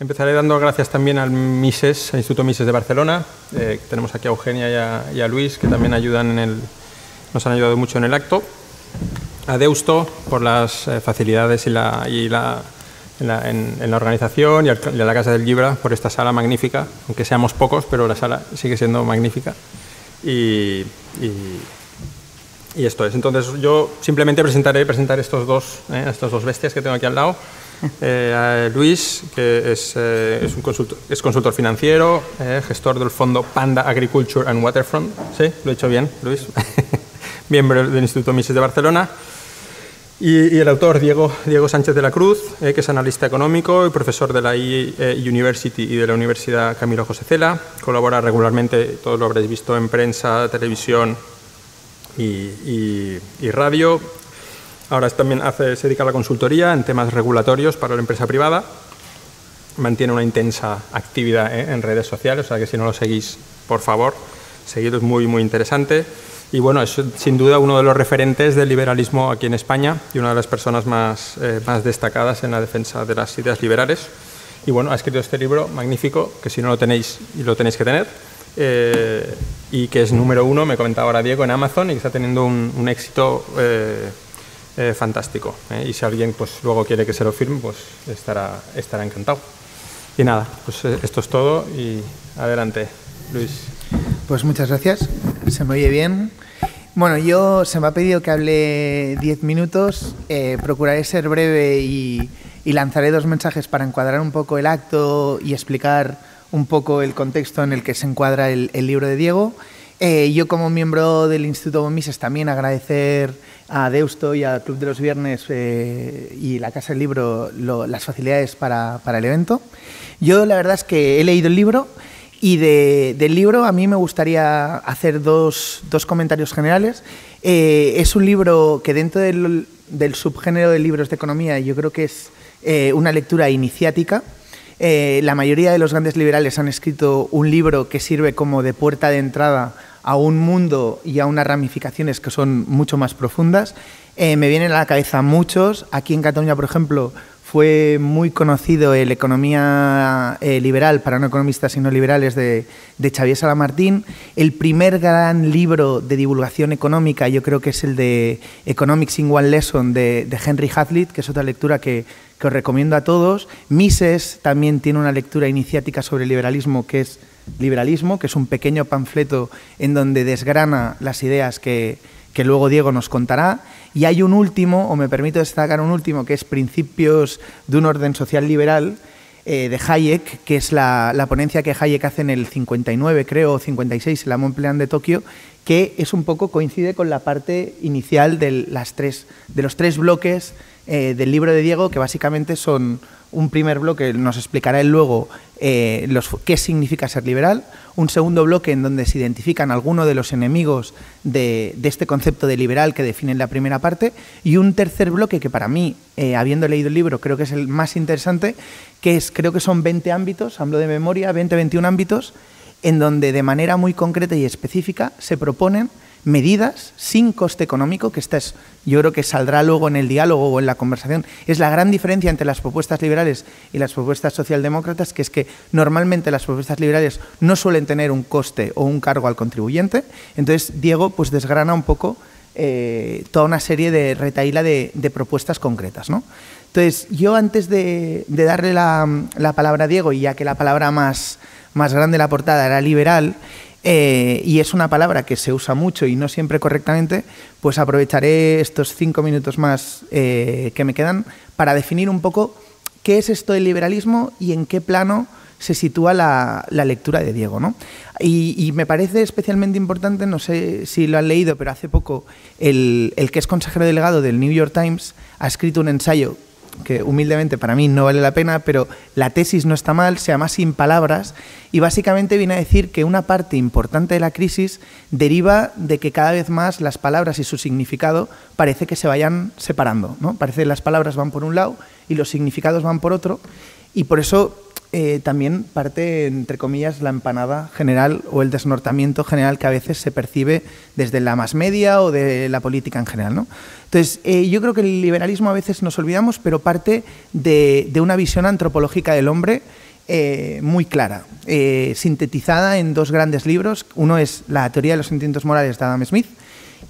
Empezaré dando gracias también al Mises, al Instituto Mises de Barcelona. Tenemos aquí a Eugenia y a Luis, que también nos han ayudado mucho en el acto. A Deusto por las facilidades en la organización, y a la Casa del Llibre por esta sala magnífica, aunque seamos pocos, pero la sala sigue siendo magnífica. Y esto es. Entonces yo simplemente presentaré estos dos bestias que tengo aquí al lado. A Luis, que es consultor financiero, gestor del fondo Panda Agriculture and Waterfront. ¿Sí? ¿Lo he hecho bien, Luis? Miembro del Instituto Mises de Barcelona. Y el autor, Diego Sánchez de la Cruz, que es analista económico y profesor de la University y de la Universidad Camilo José Cela. Colabora regularmente, todos lo habréis visto, en prensa, televisión y radio. Ahora también se dedica a la consultoría en temas regulatorios para la empresa privada. Mantiene una intensa actividad en redes sociales, o sea que si no lo seguís, por favor, seguidlo, es muy, muy interesante. Y bueno, es sin duda uno de los referentes del liberalismo aquí en España y una de las personas más destacadas en la defensa de las ideas liberales. Y bueno, ha escrito este libro magnífico, que si no lo tenéis, lo tenéis que tener, y que es número 1, me comentaba ahora Diego, en Amazon, y que está teniendo un éxito fantástico. Y si alguien pues luego quiere que se lo firme, pues estará encantado. Y nada, pues esto es todo y adelante, Luis. Pues muchas gracias. ¿Se me oye bien? Bueno, se me ha pedido que hable 10 minutos. Procuraré ser breve y lanzaré 2 mensajes para encuadrar un poco el acto y explicar un poco el contexto en el que se encuadra el libro de Diego. Yo, como miembro del Instituto Mises, también agradecer a Deusto y al Club de los Viernes y la Casa del Libro las facilidades para el evento. Yo, la verdad es que he leído el libro. Y del libro a mí me gustaría hacer dos comentarios generales. Es un libro que dentro del subgénero de libros de economía yo creo que es una lectura iniciática. La mayoría de los grandes liberales han escrito un libro que sirve como de puerta de entrada a un mundo y a unas ramificaciones que son mucho más profundas. Me vienen a la cabeza muchos. Aquí en Cataluña, por ejemplo, fue muy conocido el Economía liberal para no economistas sino liberales de Xavier Salamartín. El primer gran libro de divulgación económica yo creo que es el de Economics in One Lesson de Henry Hazlitt, que es otra lectura que os recomiendo a todos. Mises también tiene una lectura iniciática sobre liberalismo, que es Liberalismo, que es un pequeño panfleto en donde desgrana las ideas que luego Diego nos contará. Y hay un último, o me permito destacar un último, que es Principios de un orden social liberal, de Hayek, que es la ponencia que Hayek hace en el 59, creo, o 56, en la Mont Blanc de Tokio, que es un poco, coincide con la parte inicial de los 3 bloques del libro de Diego, que básicamente son un primer bloque, nos explicará él luego qué significa ser liberal, un segundo bloque en donde se identifican algunos de los enemigos de este concepto de liberal que define la primera parte, y un tercer bloque que para mí, habiendo leído el libro, creo que es el más interesante, creo que son 20 ámbitos, hablo de memoria, 21 ámbitos, en donde de manera muy concreta y específica se proponen medidas sin coste económico, que esta es, yo creo que saldrá luego en el diálogo o en la conversación, es la gran diferencia entre las propuestas liberales y las propuestas socialdemócratas, que es que normalmente las propuestas liberales no suelen tener un coste o un cargo al contribuyente. Entonces Diego pues desgrana un poco toda una serie de retahíla de propuestas concretas, ¿no? Entonces yo, antes de darle la palabra a Diego, y ya que la palabra más grande de la portada era liberal, y es una palabra que se usa mucho y no siempre correctamente, pues aprovecharé estos 5 minutos más que me quedan para definir un poco qué es esto del liberalismo y en qué plano se sitúa la lectura de Diego, ¿no? Y me parece especialmente importante, no sé si lo han leído, pero hace poco el que es consejero delegado del New York Times ha escrito un ensayo que humildemente para mí no vale la pena, pero la tesis no está mal, se llama Sin palabras, y básicamente viene a decir que una parte importante de la crisis deriva de que cada vez más las palabras y su significado parece que se vayan separando, ¿no? Parece que las palabras van por un lado y los significados van por otro, y por eso también parte, entre comillas, la empanada general o el desnortamiento general que a veces se percibe desde la mass media o de la política en general, ¿no? Entonces, yo creo que el liberalismo a veces nos olvidamos, pero parte de una visión antropológica del hombre muy clara, sintetizada en dos grandes libros. Uno es La teoría de los sentimientos morales de Adam Smith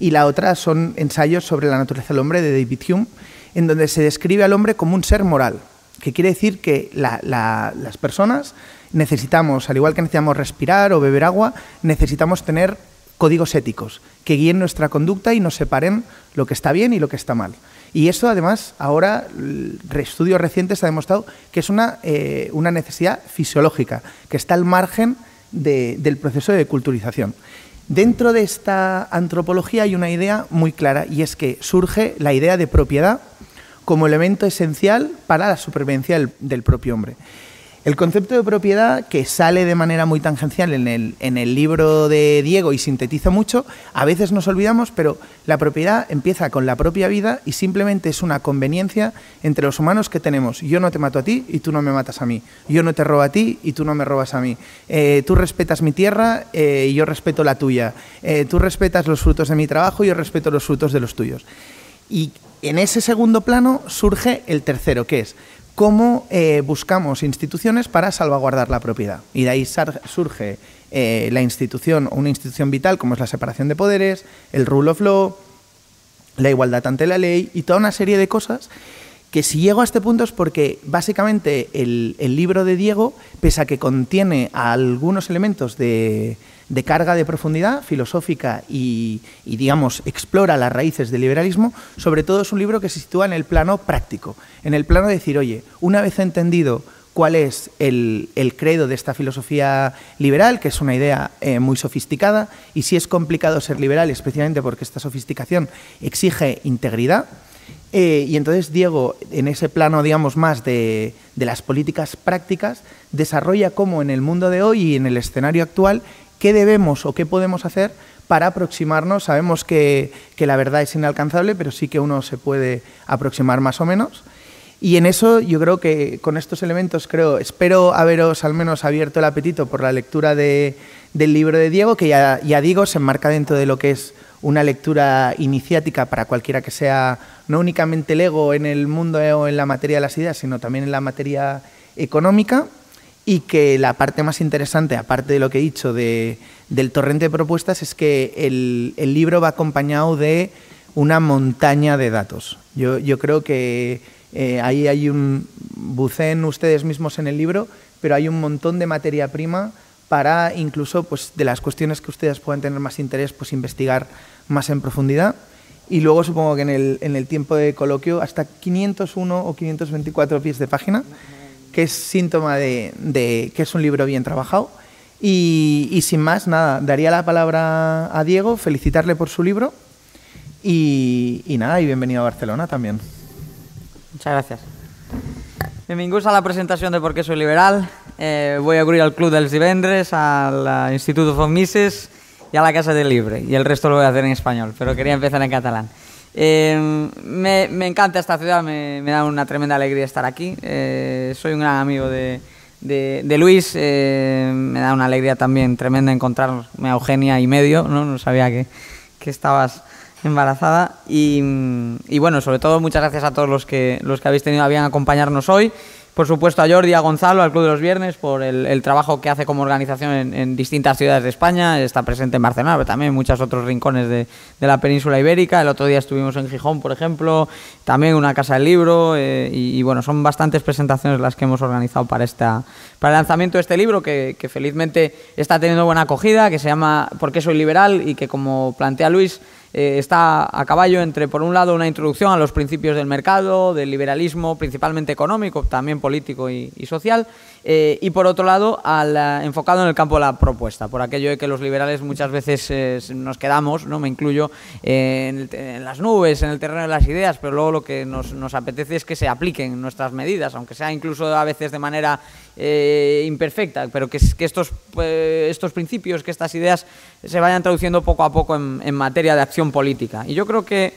y la otra son ensayos sobre la naturaleza del hombre de David Hume, en donde se describe al hombre como un ser moral, que quiere decir que las personas necesitamos, al igual que necesitamos respirar o beber agua, necesitamos tener códigos éticos que guíen nuestra conducta y nos separen lo que está bien y lo que está mal. Y eso, además, ahora, estudios recientes han demostrado que es una necesidad fisiológica, que está al margen del proceso de culturización. Dentro de esta antropología hay una idea muy clara, y es que surge la idea de propiedad como elemento esencial para la supervivencia del propio hombre. El concepto de propiedad, que sale de manera muy tangencial en el libro de Diego y sintetiza mucho, a veces nos olvidamos, pero la propiedad empieza con la propia vida y simplemente es una conveniencia entre los humanos que tenemos. Yo no te mato a ti y tú no me matas a mí. Yo no te robo a ti y tú no me robas a mí. Tú respetas mi tierra y yo respeto la tuya. Tú respetas los frutos de mi trabajo y yo respeto los frutos de los tuyos. Y en ese segundo plano surge el tercero, que es cómo buscamos instituciones para salvaguardar la propiedad. Y de ahí surge la institución, o una institución vital, como es la separación de poderes, el rule of law, la igualdad ante la ley y toda una serie de cosas que, si llego a este punto, es porque básicamente el libro de Diego, pese a que contiene algunos elementos de carga de profundidad filosófica y, digamos, explora las raíces del liberalismo, sobre todo es un libro que se sitúa en el plano práctico, en el plano de decir, oye, una vez entendido cuál es el credo de esta filosofía liberal, que es una idea muy sofisticada, y si es complicado ser liberal, especialmente porque esta sofisticación exige integridad, y entonces Diego, en ese plano, digamos, más de las políticas prácticas, desarrolla cómo en el mundo de hoy y en el escenario actual, qué debemos o qué podemos hacer para aproximarnos. Sabemos que la verdad es inalcanzable, pero sí que uno se puede aproximar más o menos. Y en eso yo creo que con estos elementos espero haberos al menos abierto el apetito por la lectura del libro de Diego, que ya digo, se enmarca dentro de lo que es una lectura iniciática para cualquiera que sea no únicamente lego en el mundo o en la materia de las ideas, sino también en la materia económica, y que la parte más interesante, aparte de lo que he dicho del torrente de propuestas, es que el libro va acompañado de una montaña de datos. Yo creo que ahí hay buceen ustedes mismos en el libro, pero hay un montón de materia prima para incluso, pues, de las cuestiones que ustedes puedan tener más interés, pues investigar más en profundidad. Y luego supongo que en el tiempo de coloquio hasta 501 o 524 pies de página, que es síntoma de que es un libro bien trabajado. Y sin más, nada, daría la palabra a Diego, felicitarle por su libro y nada, y bienvenido a Barcelona también. Muchas gracias. Benvinguts a la presentación de Por qué soy liberal. Voy a acudir al Club dels Divendres, al Instituto Font Mises y a la Casa del Libre. Y el resto lo voy a hacer en español, pero quería empezar en catalán. Me encanta esta ciudad, me da una tremenda alegría estar aquí. Soy un gran amigo de Luis, me da una alegría también tremenda encontrarme a Eugenia y medio, no sabía que estabas embarazada. Y bueno, sobre todo muchas gracias a todos los que habéis tenido a bien acompañarnos hoy. Por supuesto a Jordi, a Gonzalo, al Club de los Viernes, por el trabajo que hace como organización en distintas ciudades de España. Está presente en Barcelona, pero también en muchos otros rincones de la península ibérica. El otro día estuvimos en Gijón, por ejemplo, también una casa del libro. Y bueno, son bastantes presentaciones las que hemos organizado para el lanzamiento de este libro, que felizmente está teniendo buena acogida, que se llama ¿Por qué soy liberal? Y que, como plantea Luis, está a caballo entre, por un lado, una introducción a los principios del mercado, del liberalismo, principalmente económico, también político y social, y por otro lado, enfocado en el campo de la propuesta, por aquello de que los liberales muchas veces nos quedamos, me incluyo, en las nubes, en el terreno de las ideas, pero luego lo que nos apetece es que se apliquen nuestras medidas, aunque sea incluso a veces de manera imperfecta, pero que estos principios, que estas ideas se vayan traduciendo poco a poco en materia de acción política. Y yo creo que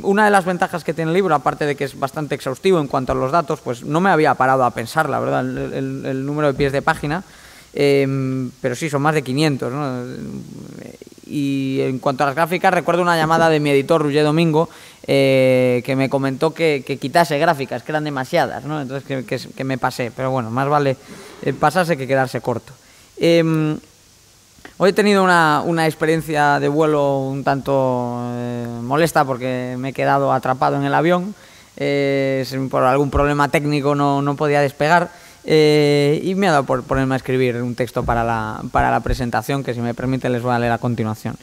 una de las ventajas que tiene el libro, aparte de que es bastante exhaustivo en cuanto a los datos, pues no me había parado a pensar, la verdad, el número de pies de página, pero sí, son más de 500, ¿no? y en cuanto a las gráficas, recuerdo una llamada de mi editor, Roger Domingo, que me comentó que quitase gráficas, que eran demasiadas, ¿no? Entonces que me pasé, pero bueno, más vale pasarse que quedarse corto. Hoy he tenido una experiencia de vuelo un tanto molesta porque me he quedado atrapado en el avión, por algún problema técnico no podía despegar. Y me ha dado por ponerme a escribir un texto para la presentación que, si me permite, les voy a leer a continuación.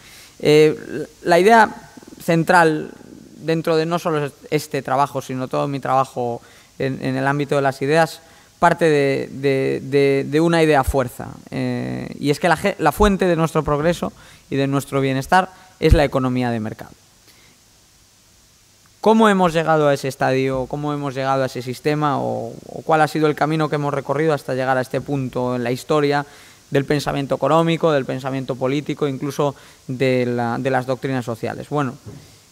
La idea central dentro de no solo este trabajo, sino todo mi trabajo en el ámbito de las ideas, parte de una idea fuerza, y es que la fuente de nuestro progreso y de nuestro bienestar es la economía de mercado. ¿Cómo hemos llegado a ese estadio? ¿Cómo hemos llegado a ese sistema? ¿O cuál ha sido el camino que hemos recorrido hasta llegar a este punto en la historia del pensamiento económico, del pensamiento político, incluso de las doctrinas sociales? Bueno,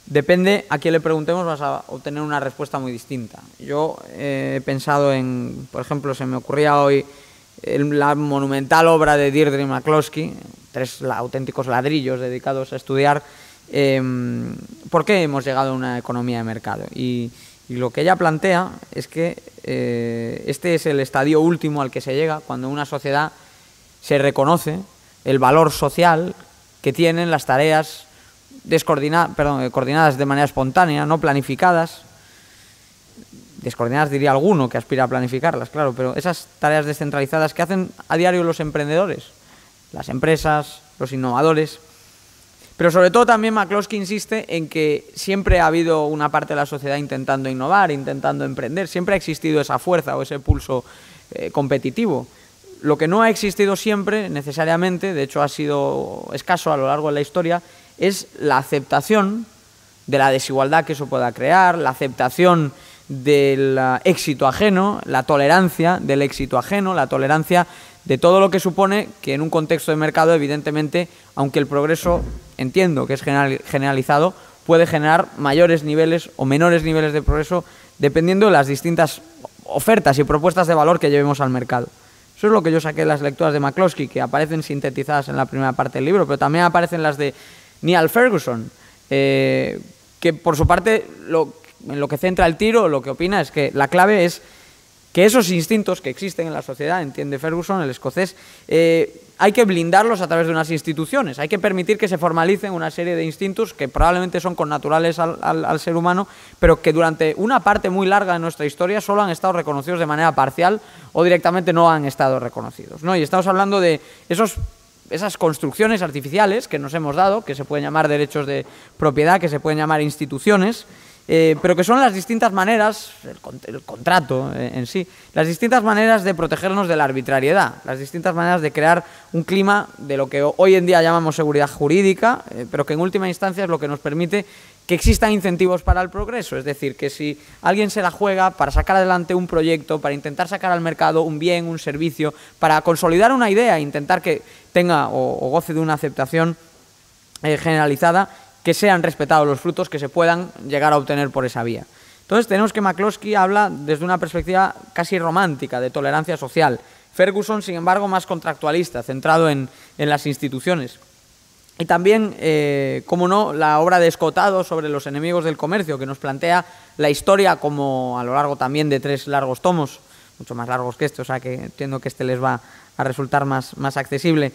depende a quién le preguntemos, vas a obtener una respuesta muy distinta. Yo he pensado en, por ejemplo, se me ocurría hoy la monumental obra de Deirdre McCloskey, 3 auténticos ladrillos dedicados a estudiar ¿por qué hemos llegado a una economía de mercado? Y lo que ella plantea es que este es el estadio último al que se llega cuando una sociedad se reconoce el valor social que tienen las tareas coordinadas de manera espontánea, no planificadas. Descoordinadas diría alguno que aspira a planificarlas, claro, pero esas tareas descentralizadas que hacen a diario los emprendedores, las empresas, los innovadores. Pero sobre todo también McCloskey insiste en que siempre ha habido una parte de la sociedad intentando innovar, intentando emprender, siempre ha existido esa fuerza o ese pulso competitivo. Lo que no ha existido siempre, necesariamente, de hecho ha sido escaso a lo largo de la historia, es la aceptación de la desigualdad que eso pueda crear, la aceptación del éxito ajeno, la tolerancia del éxito ajeno, la tolerancia de todo lo que supone que en un contexto de mercado, evidentemente, aunque el progreso, entiendo que es generalizado, puede generar mayores niveles o menores niveles de progreso dependiendo de las distintas ofertas y propuestas de valor que llevemos al mercado. Eso es lo que yo saqué de las lecturas de McCloskey, que aparecen sintetizadas en la primera parte del libro, pero también aparecen las de Niall Ferguson, que por su parte en lo que centra el tiro, lo que opina es que la clave es que esos instintos que existen en la sociedad, entiende Ferguson, el escocés, hay que blindarlos a través de unas instituciones, hay que permitir que se formalicen una serie de instintos que probablemente son connaturales al ser humano, pero que durante una parte muy larga de nuestra historia solo han estado reconocidos de manera parcial o directamente no han estado reconocidos, ¿no? Y estamos hablando de esas construcciones artificiales que nos hemos dado, que se pueden llamar derechos de propiedad, que se pueden llamar instituciones, pero que son las distintas maneras, el contrato en sí, las distintas maneras de protegernos de la arbitrariedad, las distintas maneras de crear un clima de lo que hoy en día llamamos seguridad jurídica, pero que en última instancia es lo que nos permite que existan incentivos para el progreso. Es decir, que si alguien se la juega para sacar adelante un proyecto, para intentar sacar al mercado un bien, un servicio, para consolidar una idea, intentar que tenga o goce de una aceptación generalizada, que sean respetados los frutos que se puedan llegar a obtener por esa vía. Entonces tenemos que McCloskey habla desde una perspectiva casi romántica de tolerancia social. Ferguson, sin embargo, más contractualista, centrado en las instituciones. Y también, como no, la obra de Escotado sobre los enemigos del comercio, que nos plantea la historia como a lo largo también de 3 largos tomos, mucho más largos que este, o sea que entiendo que este les va a resultar más accesible,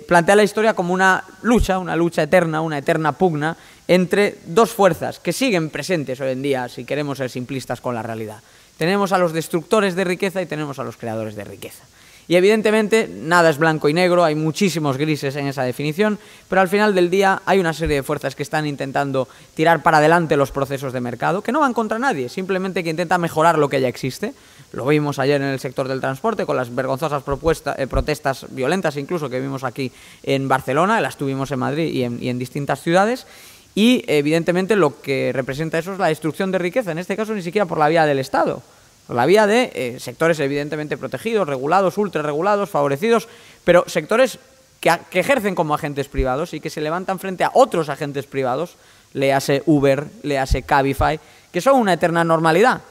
plantea la historia como una lucha eterna, una eterna pugna entre 2 fuerzas que siguen presentes hoy en día, si queremos ser simplistas con la realidad. Tenemos a los destructores de riqueza y tenemos a los creadores de riqueza. Y evidentemente nada es blanco y negro, hay muchísimos grises en esa definición, pero al final del día hay una serie de fuerzas que están intentando tirar para adelante los procesos de mercado, que no van contra nadie, simplemente que intentan mejorar lo que ya existe. Lo vimos ayer en el sector del transporte con las vergonzosas protestas violentas incluso que vimos aquí en Barcelona, las tuvimos en Madrid y en distintas ciudades. Y evidentemente lo que representa eso es la destrucción de riqueza, en este caso ni siquiera por la vía del Estado, por la vía de sectores evidentemente protegidos, regulados, ultrarregulados, favorecidos, pero sectores que ejercen como agentes privados y que se levantan frente a otros agentes privados, léase Uber, léase Cabify, que son una eterna normalidad.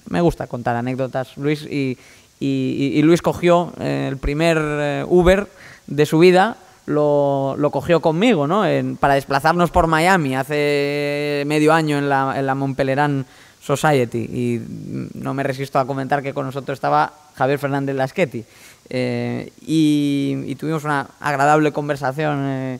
Me gusta contar anécdotas, Luis, y Luis cogió el primer Uber de su vida, lo cogió conmigo, ¿no? Para desplazarnos por Miami hace medio año en la Montpelleran Society, y no me resisto a comentar que con nosotros estaba Javier Fernández Laschetti, y tuvimos una agradable conversación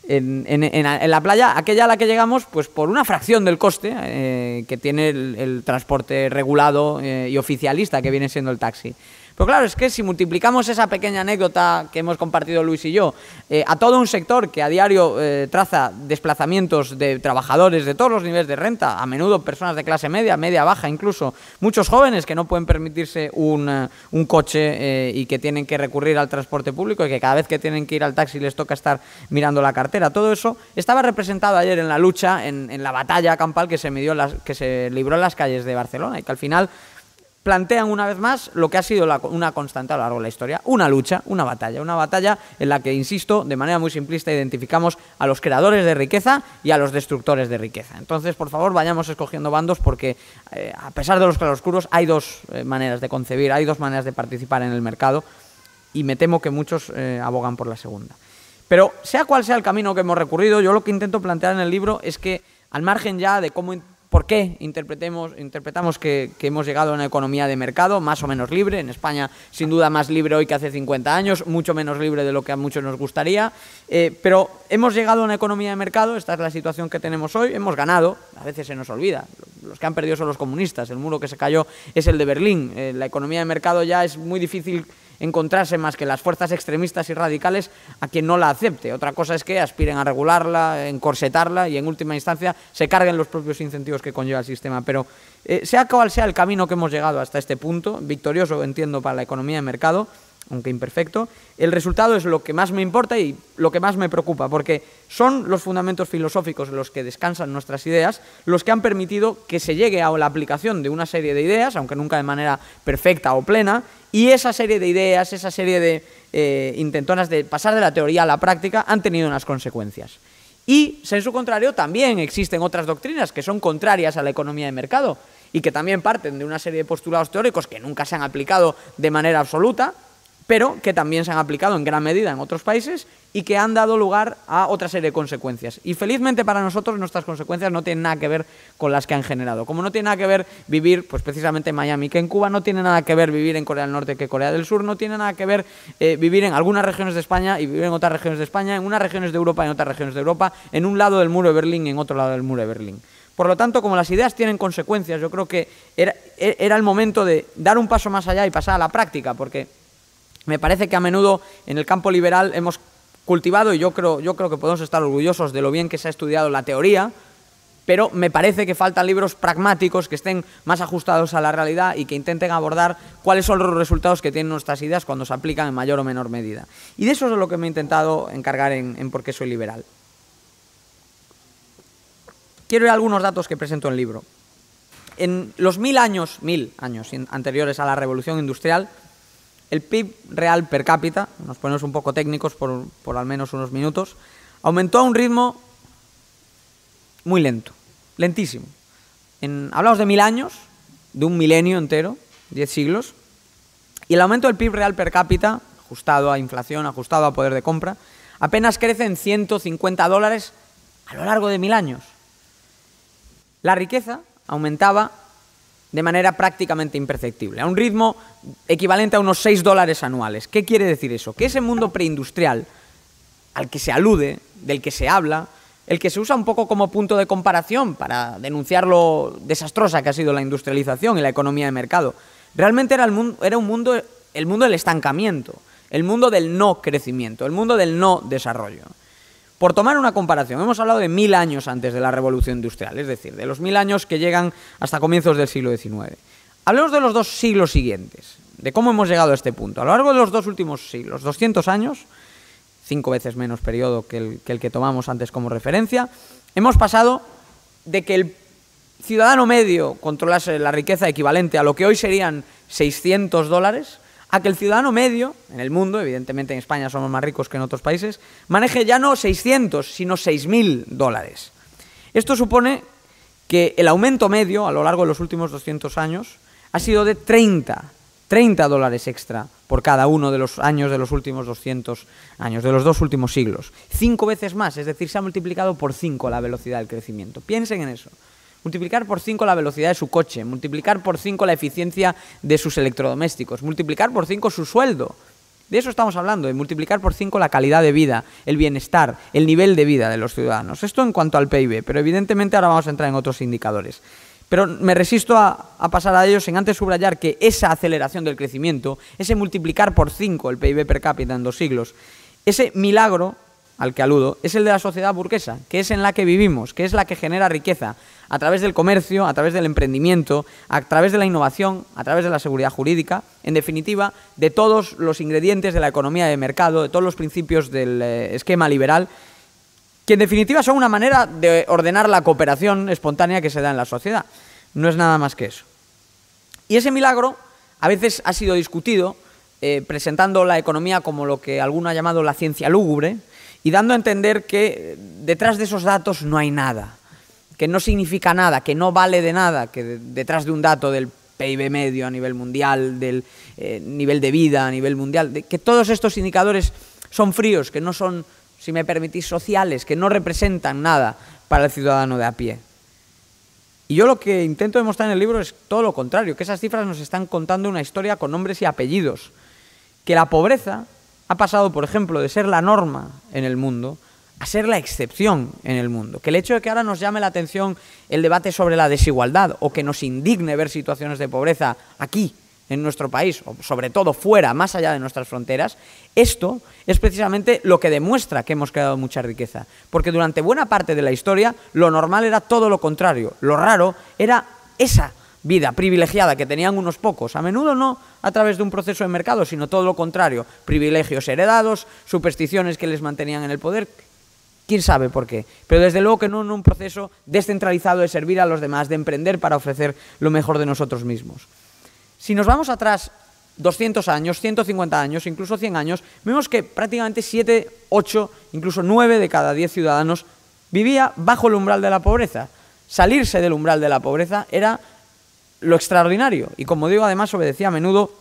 en la playa, aquella a la que llegamos pues por una fracción del coste que tiene el transporte regulado y oficialista que viene siendo el taxi. Pero claro, es que si multiplicamos esa pequeña anécdota que hemos compartido Luis y yo a todo un sector que a diario traza desplazamientos de trabajadores de todos los niveles de renta, a menudo personas de clase media, media baja incluso, muchos jóvenes que no pueden permitirse un coche y que tienen que recurrir al transporte público y que cada vez que tienen que ir al taxi les toca estar mirando la cartera, todo eso estaba representado ayer en la lucha, en la batalla campal que se libró en las calles de Barcelona, y que al final plantean una vez más lo que ha sido una constante a lo largo de la historia, una lucha, una batalla en la que, insisto, de manera muy simplista identificamos a los creadores de riqueza y a los destructores de riqueza. Entonces, por favor, vayamos escogiendo bandos porque, a pesar de los claroscuros, hay dos maneras de concebir, hay dos maneras de participar en el mercado, y me temo que muchos abogan por la segunda. Pero, sea cual sea el camino que hemos recurrido, yo lo que intento plantear en el libro es que, al margen ya de por qué interpretamos que hemos llegado a una economía de mercado más o menos libre, en España sin duda más libre hoy que hace 50 años, mucho menos libre de lo que a muchos nos gustaría, pero hemos llegado a una economía de mercado, esta es la situación que tenemos hoy, hemos ganado, a veces se nos olvida, los que han perdido son los comunistas, el muro que se cayó es el de Berlín, la economía de mercado ya es muy difícil encontrarse más que las fuerzas extremistas y radicales a quien no la acepte. Otra cosa es que aspiren a regularla, encorsetarla y en última instancia se carguen los propios incentivos que conlleva el sistema. Pero sea cual sea el camino que hemos llegado hasta este punto, victorioso entiendo para la economía de mercado, aunque imperfecto, el resultado es lo que más me importa y lo que más me preocupa, porque son los fundamentos filosóficos en los que descansan nuestras ideas los que han permitido que se llegue a la aplicación de una serie de ideas, aunque nunca de manera perfecta o plena, y esa serie de ideas, esa serie de intentonas de pasar de la teoría a la práctica han tenido unas consecuencias. Y, en su contrario, también existen otras doctrinas que son contrarias a la economía de mercado y que también parten de una serie de postulados teóricos que nunca se han aplicado de manera absoluta, pero que también se han aplicado en gran medida en otros países y que han dado lugar a otra serie de consecuencias. Y felizmente para nosotros nuestras consecuencias no tienen nada que ver con las que han generado. Como no tiene nada que ver vivir pues precisamente en Miami que en Cuba, no tiene nada que ver vivir en Corea del Norte que Corea del Sur, no tiene nada que ver vivir en algunas regiones de España y vivir en otras regiones de España, en unas regiones de Europa y en otras regiones de Europa, en un lado del muro de Berlín y en otro lado del muro de Berlín. Por lo tanto, como las ideas tienen consecuencias, yo creo que era el momento de dar un paso más allá y pasar a la práctica, porque me parece que a menudo en el campo liberal hemos cultivado, y yo creo que podemos estar orgullosos de lo bien que se ha estudiado la teoría, pero me parece que faltan libros pragmáticos que estén más ajustados a la realidad y que intenten abordar cuáles son los resultados que tienen nuestras ideas cuando se aplican en mayor o menor medida. Y de eso es lo que me he intentado encargar en Por qué soy liberal. Quiero ir a algunos datos que presento en el libro. En los 1000 años anteriores a la Revolución Industrial, el PIB real per cápita, nos ponemos un poco técnicos por al menos unos minutos, aumentó a un ritmo muy lento, lentísimo. Hablamos de 1000 años, de un milenio entero, 10 siglos, y el aumento del PIB real per cápita, ajustado a inflación, ajustado a poder de compra, apenas crece en $150 a lo largo de 1000 años. La riqueza aumentaba de manera prácticamente imperceptible, a un ritmo equivalente a unos $6 anuales. ¿Qué quiere decir eso? Que ese mundo preindustrial al que se alude, del que se habla, el que se usa un poco como punto de comparación para denunciar lo desastrosa que ha sido la industrialización y la economía de mercado, realmente era el mundo del estancamiento, el mundo del no crecimiento, el mundo del no desarrollo. Por tomar una comparación, hemos hablado de 1000 años antes de la Revolución Industrial, es decir, de los 1000 años que llegan hasta comienzos del siglo XIX. Hablemos de los 2 siglos siguientes, de cómo hemos llegado a este punto. A lo largo de los 2 últimos siglos, 200 años, 5 veces menos periodo que el que tomamos antes como referencia, hemos pasado de que el ciudadano medio controlase la riqueza equivalente a lo que hoy serían $600, a que el ciudadano medio, en el mundo, evidentemente en España somos más ricos que en otros países, maneje ya no 600, sino $6000. Esto supone que el aumento medio a lo largo de los últimos 200 años ha sido de 30 $30 extra por cada uno de los años de los últimos 200 años, de los 2 últimos siglos. 5 veces más, es decir, se ha multiplicado por 5 la velocidad del crecimiento. Piensen en eso. Multiplicar por 5 la velocidad de su coche, multiplicar por 5 la eficiencia de sus electrodomésticos, multiplicar por 5 su sueldo. De eso estamos hablando, de multiplicar por 5 la calidad de vida, el bienestar, el nivel de vida de los ciudadanos. Esto en cuanto al PIB, pero evidentemente ahora vamos a entrar en otros indicadores. Pero me resisto a pasar a ellos sin antes subrayar que esa aceleración del crecimiento, ese multiplicar por 5 el PIB per cápita en 2 siglos, ese milagro al que aludo, es el de la sociedad burguesa, que es en la que vivimos, que es la que genera riqueza a través del comercio, a través del emprendimiento, a través de la innovación, a través de la seguridad jurídica, en definitiva, de todos los ingredientes de la economía de mercado, de todos los principios del esquema liberal, que en definitiva son una manera de ordenar la cooperación espontánea que se da en la sociedad. No es nada más que eso. Y ese milagro a veces ha sido discutido presentando la economía como lo que alguno ha llamado la ciencia lúgubre y dando a entender que detrás de esos datos no hay nada, que no significa nada, que no vale de nada, que detrás de un dato del PIB medio a nivel mundial, del nivel de vida a nivel mundial, que todos estos indicadores son fríos, que no son, si me permitís, sociales, que no representan nada para el ciudadano de a pie. Y yo lo que intento demostrar en el libro es todo lo contrario, que esas cifras nos están contando una historia con nombres y apellidos, que la pobreza ha pasado, por ejemplo, de ser la norma en el mundo a ser la excepción en el mundo. Que el hecho de que ahora nos llame la atención el debate sobre la desigualdad o que nos indigne ver situaciones de pobreza aquí, en nuestro país, o sobre todo fuera, más allá de nuestras fronteras, esto es precisamente lo que demuestra que hemos creado mucha riqueza. Porque durante buena parte de la historia lo normal era todo lo contrario. Lo raro era esa vida privilegiada que tenían unos pocos, a menudo no a través de un proceso de mercado, sino todo lo contrario, privilegios heredados, supersticiones que les mantenían en el poder, quién sabe por qué, pero desde luego que no en un proceso descentralizado de servir a los demás, de emprender para ofrecer lo mejor de nosotros mismos. Si nos vamos atrás 200 años, 150 años, incluso 100 años, vemos que prácticamente 7, 8, incluso 9 de cada 10 ciudadanos vivía bajo el umbral de la pobreza. Salirse del umbral de la pobreza era lo extraordinario y, como digo, además obedecía a menudo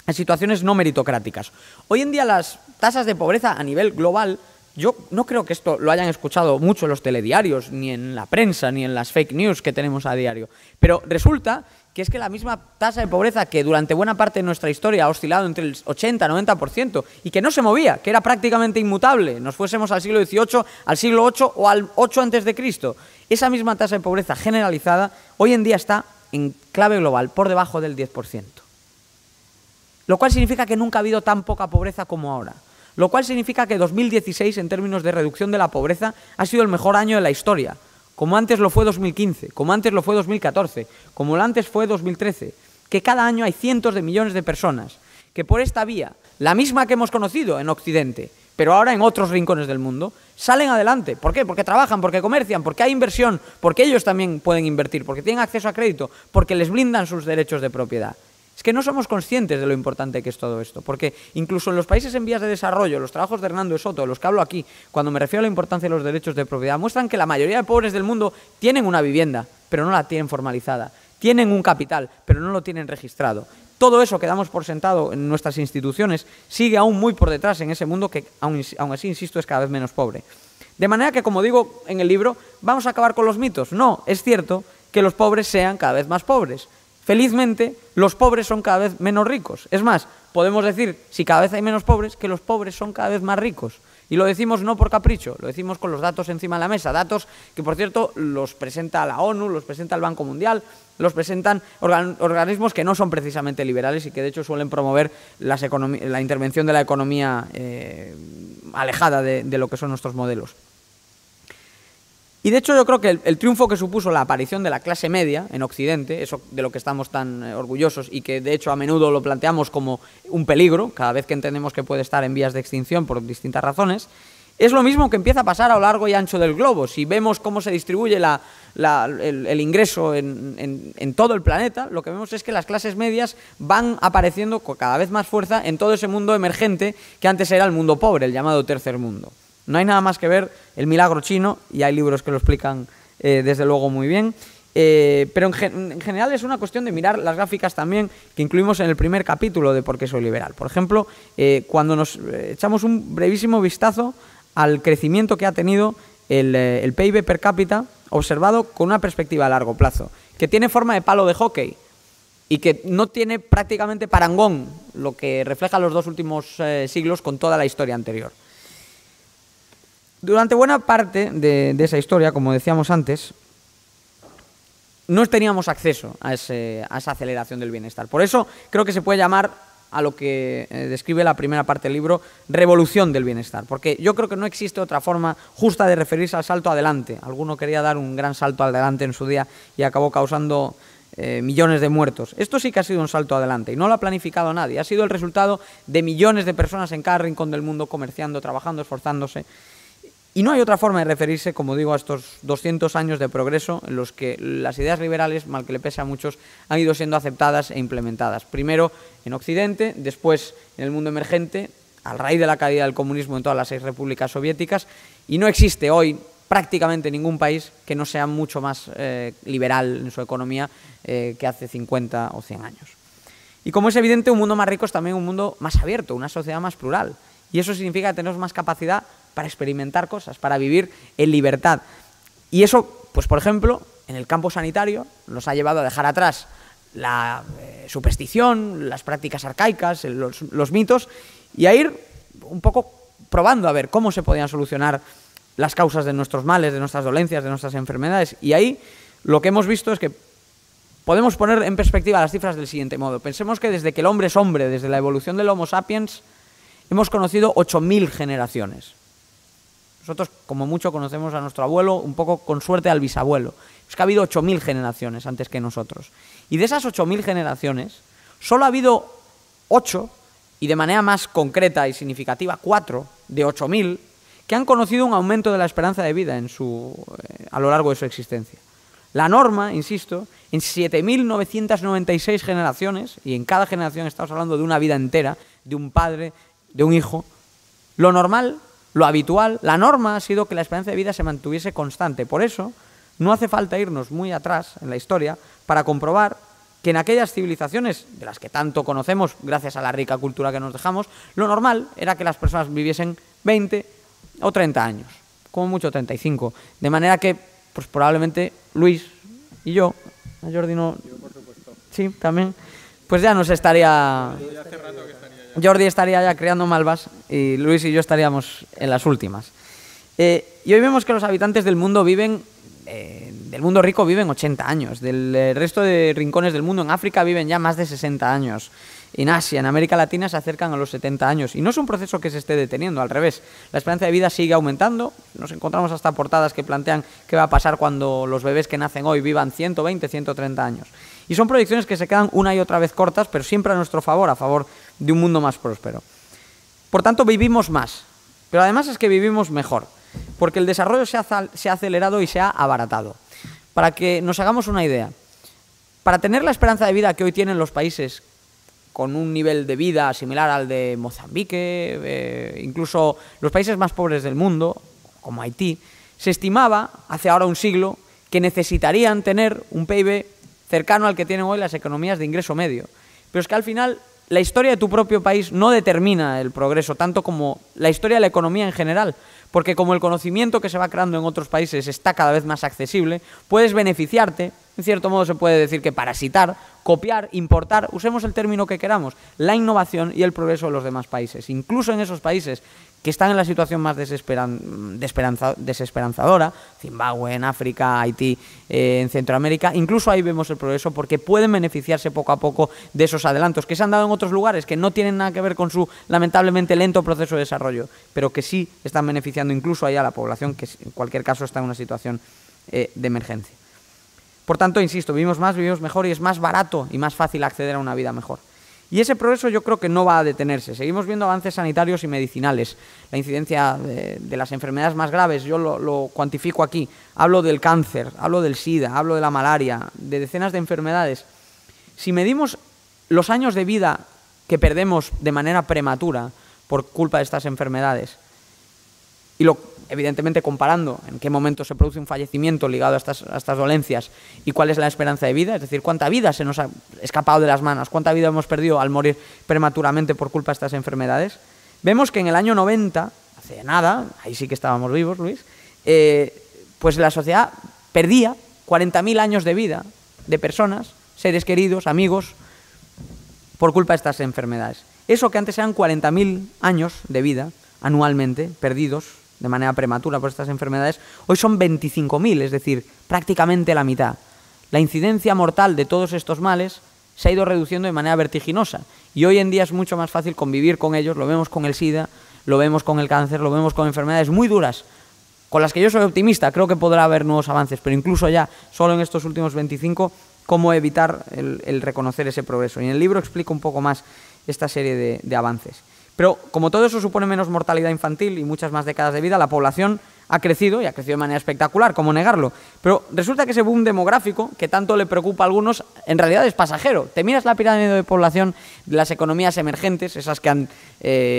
a situaciones no meritocráticas. Hoy en día las tasas de pobreza a nivel global, yo no creo que esto lo hayan escuchado mucho en los telediarios, ni en la prensa, ni en las fake news que tenemos a diario, pero resulta que es que la misma tasa de pobreza que durante buena parte de nuestra historia ha oscilado entre el 80 y 90% y que no se movía, que era prácticamente inmutable, nos fuésemos al siglo XVIII, al siglo VIII o al 8 a.C., esa misma tasa de pobreza generalizada hoy en día está en clave global por debajo del 10%. Lo cual significa que nunca ha habido tan poca pobreza como ahora. Lo cual significa que 2016, en términos de reducción de la pobreza, ha sido el mejor año de la historia, como antes lo fue 2015, como antes lo fue 2014, como antes fue 2013, que cada año hay cientos de millones de personas que por esta vía, la misma que hemos conocido en Occidente, pero ahora en otros rincones del mundo, salen adelante. ¿Por qué? Porque trabajan, porque comercian, porque hay inversión, porque ellos también pueden invertir, porque tienen acceso a crédito, porque les blindan sus derechos de propiedad. Es que no somos conscientes de lo importante que es todo esto, porque incluso en los países en vías de desarrollo, los trabajos de Hernando de Soto, de los que hablo aquí, cuando me refiero a la importancia de los derechos de propiedad, muestran que la mayoría de pobres del mundo tienen una vivienda, pero no la tienen formalizada, tienen un capital, pero no lo tienen registrado. Todo eso que damos por sentado en nuestras instituciones sigue aún muy por detrás en ese mundo que, aún así, insisto, es cada vez menos pobre. De manera que, como digo en el libro, ¿vamos a acabar con los mitos? No, es cierto que los pobres sean cada vez más pobres. Felizmente, los pobres son cada vez menos ricos. Es más, podemos decir, si cada vez hay menos pobres, que los pobres son cada vez más ricos. Y lo decimos no por capricho, lo decimos con los datos encima de la mesa. Datos que, por cierto, los presenta la ONU, los presenta el Banco Mundial, los presentan organismos que no son precisamente liberales y que, de hecho, suelen promover la intervención de la economía alejada de lo que son nuestros modelos. Y de hecho yo creo que el triunfo que supuso la aparición de la clase media en Occidente, eso de lo que estamos tan orgullosos y que de hecho a menudo lo planteamos como un peligro, cada vez que entendemos que puede estar en vías de extinción por distintas razones, es lo mismo que empieza a pasar a lo largo y ancho del globo. Si vemos cómo se distribuye el ingreso en todo el planeta, lo que vemos es que las clases medias van apareciendo con cada vez más fuerza en todo ese mundo emergente que antes era el mundo pobre, el llamado tercer mundo. No hay nada más que ver el milagro chino, y hay libros que lo explican desde luego muy bien, pero en general es una cuestión de mirar las gráficas también que incluimos en el primer capítulo de Por qué soy liberal. Por ejemplo, cuando nos echamos un brevísimo vistazo al crecimiento que ha tenido el PIB per cápita observado con una perspectiva a largo plazo, que tiene forma de palo de hockey y que no tiene prácticamente parangón, lo que refleja los 2 últimos siglos con toda la historia anterior. Durante buena parte de esa historia, como decíamos antes, no teníamos acceso a esa aceleración del bienestar. Por eso creo que se puede llamar a lo que describe la primera parte del libro revolución del bienestar, porque yo creo que no existe otra forma justa de referirse al salto adelante. Alguno quería dar un gran salto adelante en su día y acabó causando millones de muertos. Esto sí que ha sido un salto adelante y no lo ha planificado nadie. Ha sido el resultado de millones de personas en cada rincón del mundo comerciando, trabajando, esforzándose. Y no hay otra forma de referirse, como digo, a estos 200 años de progreso en los que las ideas liberales, mal que le pese a muchos, han ido siendo aceptadas e implementadas. Primero en Occidente, después en el mundo emergente, a raíz de la caída del comunismo en todas las 6 repúblicas soviéticas, y no existe hoy prácticamente ningún país que no sea mucho más liberal en su economía que hace 50 o 100 años. Y como es evidente, un mundo más rico es también un mundo más abierto, una sociedad más plural. Y eso significa que tenemos más capacidad para experimentar cosas, para vivir en libertad. Y eso, pues por ejemplo, en el campo sanitario nos ha llevado a dejar atrás la superstición, las prácticas arcaicas, los mitos, y a ir un poco probando a ver cómo se podían solucionar las causas de nuestros males, de nuestras dolencias, de nuestras enfermedades. Y ahí lo que hemos visto es que podemos poner en perspectiva las cifras del siguiente modo. Pensemos que desde que el hombre es hombre, desde la evolución del Homo sapiens, hemos conocido 8.000 generaciones. Nosotros, como mucho, conocemos a nuestro abuelo, un poco con suerte al bisabuelo. Es que ha habido 8.000 generaciones antes que nosotros. Y de esas 8.000 generaciones, solo ha habido 8, y de manera más concreta y significativa, 4 de 8.000, que han conocido un aumento de la esperanza de vida a lo largo de su existencia. La norma, insisto, en 7.996 generaciones, y en cada generación estamos hablando de una vida entera, de un padre, de un hijo, lo normal, lo habitual, la norma ha sido que la esperanza de vida se mantuviese constante. Por eso, no hace falta irnos muy atrás en la historia para comprobar que en aquellas civilizaciones de las que tanto conocemos, gracias a la rica cultura que nos dejamos, lo normal era que las personas viviesen 20 o 30 años, como mucho 35. De manera que, pues probablemente Luis y yo, a Jordi no... Yo, por supuesto. Sí, también. Pues ya nos estaría... Jordi estaría ya creando malvas y Luis y yo estaríamos en las últimas. Y hoy vemos que los habitantes del mundo viven, del mundo rico viven 80 años, del resto de rincones del mundo, en África viven ya más de 60 años, en Asia, en América Latina se acercan a los 70 años. Y no es un proceso que se esté deteniendo, al revés. La esperanza de vida sigue aumentando, nos encontramos hasta portadas que plantean qué va a pasar cuando los bebés que nacen hoy vivan 120, 130 años. Y son proyecciones que se quedan una y otra vez cortas, pero siempre a nuestro favor, a favor de un mundo más próspero. Por tanto, vivimos más, pero además es que vivimos mejor, porque el desarrollo se ha acelerado y se ha abaratado. Para que nos hagamos una idea, para tener la esperanza de vida que hoy tienen los países con un nivel de vida similar al de Mozambique, incluso los países más pobres del mundo, como Haití, se estimaba, hace ahora un siglo, que necesitarían tener un PIB cercano al que tienen hoy las economías de ingreso medio. Pero es que al final la historia de tu propio país no determina el progreso, tanto como la historia de la economía en general, porque como el conocimiento que se va creando en otros países está cada vez más accesible, puedes beneficiarte, en cierto modo se puede decir que parasitar, copiar, importar, usemos el término que queramos, la innovación y el progreso de los demás países. Incluso en esos países que están en la situación más desesperanzadora, Zimbabue, en África, Haití, en Centroamérica, incluso ahí vemos el progreso porque pueden beneficiarse poco a poco de esos adelantos que se han dado en otros lugares que no tienen nada que ver con su lamentablemente lento proceso de desarrollo, pero que sí están beneficiando incluso ahí a la población que en cualquier caso está en una situación de emergencia. Por tanto, insisto, vivimos más, vivimos mejor y es más barato y más fácil acceder a una vida mejor. Y ese progreso yo creo que no va a detenerse. Seguimos viendo avances sanitarios y medicinales. La incidencia de las enfermedades más graves, yo lo cuantifico aquí. Hablo del cáncer, hablo del SIDA, hablo de la malaria, de decenas de enfermedades. Si medimos los años de vida que perdemos de manera prematura por culpa de estas enfermedades y lo evidentemente comparando en qué momento se produce un fallecimiento ligado a estas dolencias y cuál es la esperanza de vida, es decir, cuánta vida se nos ha escapado de las manos, cuánta vida hemos perdido al morir prematuramente por culpa de estas enfermedades, vemos que en el año 90, hace nada, ahí sí que estábamos vivos, Luis, pues la sociedad perdía 40.000 años de vida de personas, seres queridos, amigos, por culpa de estas enfermedades. Eso que antes eran 40.000 años de vida anualmente perdidos de manera prematura por estas enfermedades, hoy son 25.000, es decir, prácticamente la mitad. La incidencia mortal de todos estos males se ha ido reduciendo de manera vertiginosa y hoy en día es mucho más fácil convivir con ellos, lo vemos con el SIDA, lo vemos con el cáncer, lo vemos con enfermedades muy duras, con las que yo soy optimista, creo que podrá haber nuevos avances, pero incluso ya, solo en estos últimos 25, cómo evitar el reconocer ese progreso. Y en el libro explico un poco más esta serie de avances. Pero como todo eso supone menos mortalidad infantil y muchas más décadas de vida, la población ha crecido y ha crecido de manera espectacular, ¿cómo negarlo? Pero resulta que ese boom demográfico, que tanto le preocupa a algunos, en realidad es pasajero. Te miras la pirámide de población de las economías emergentes, esas que han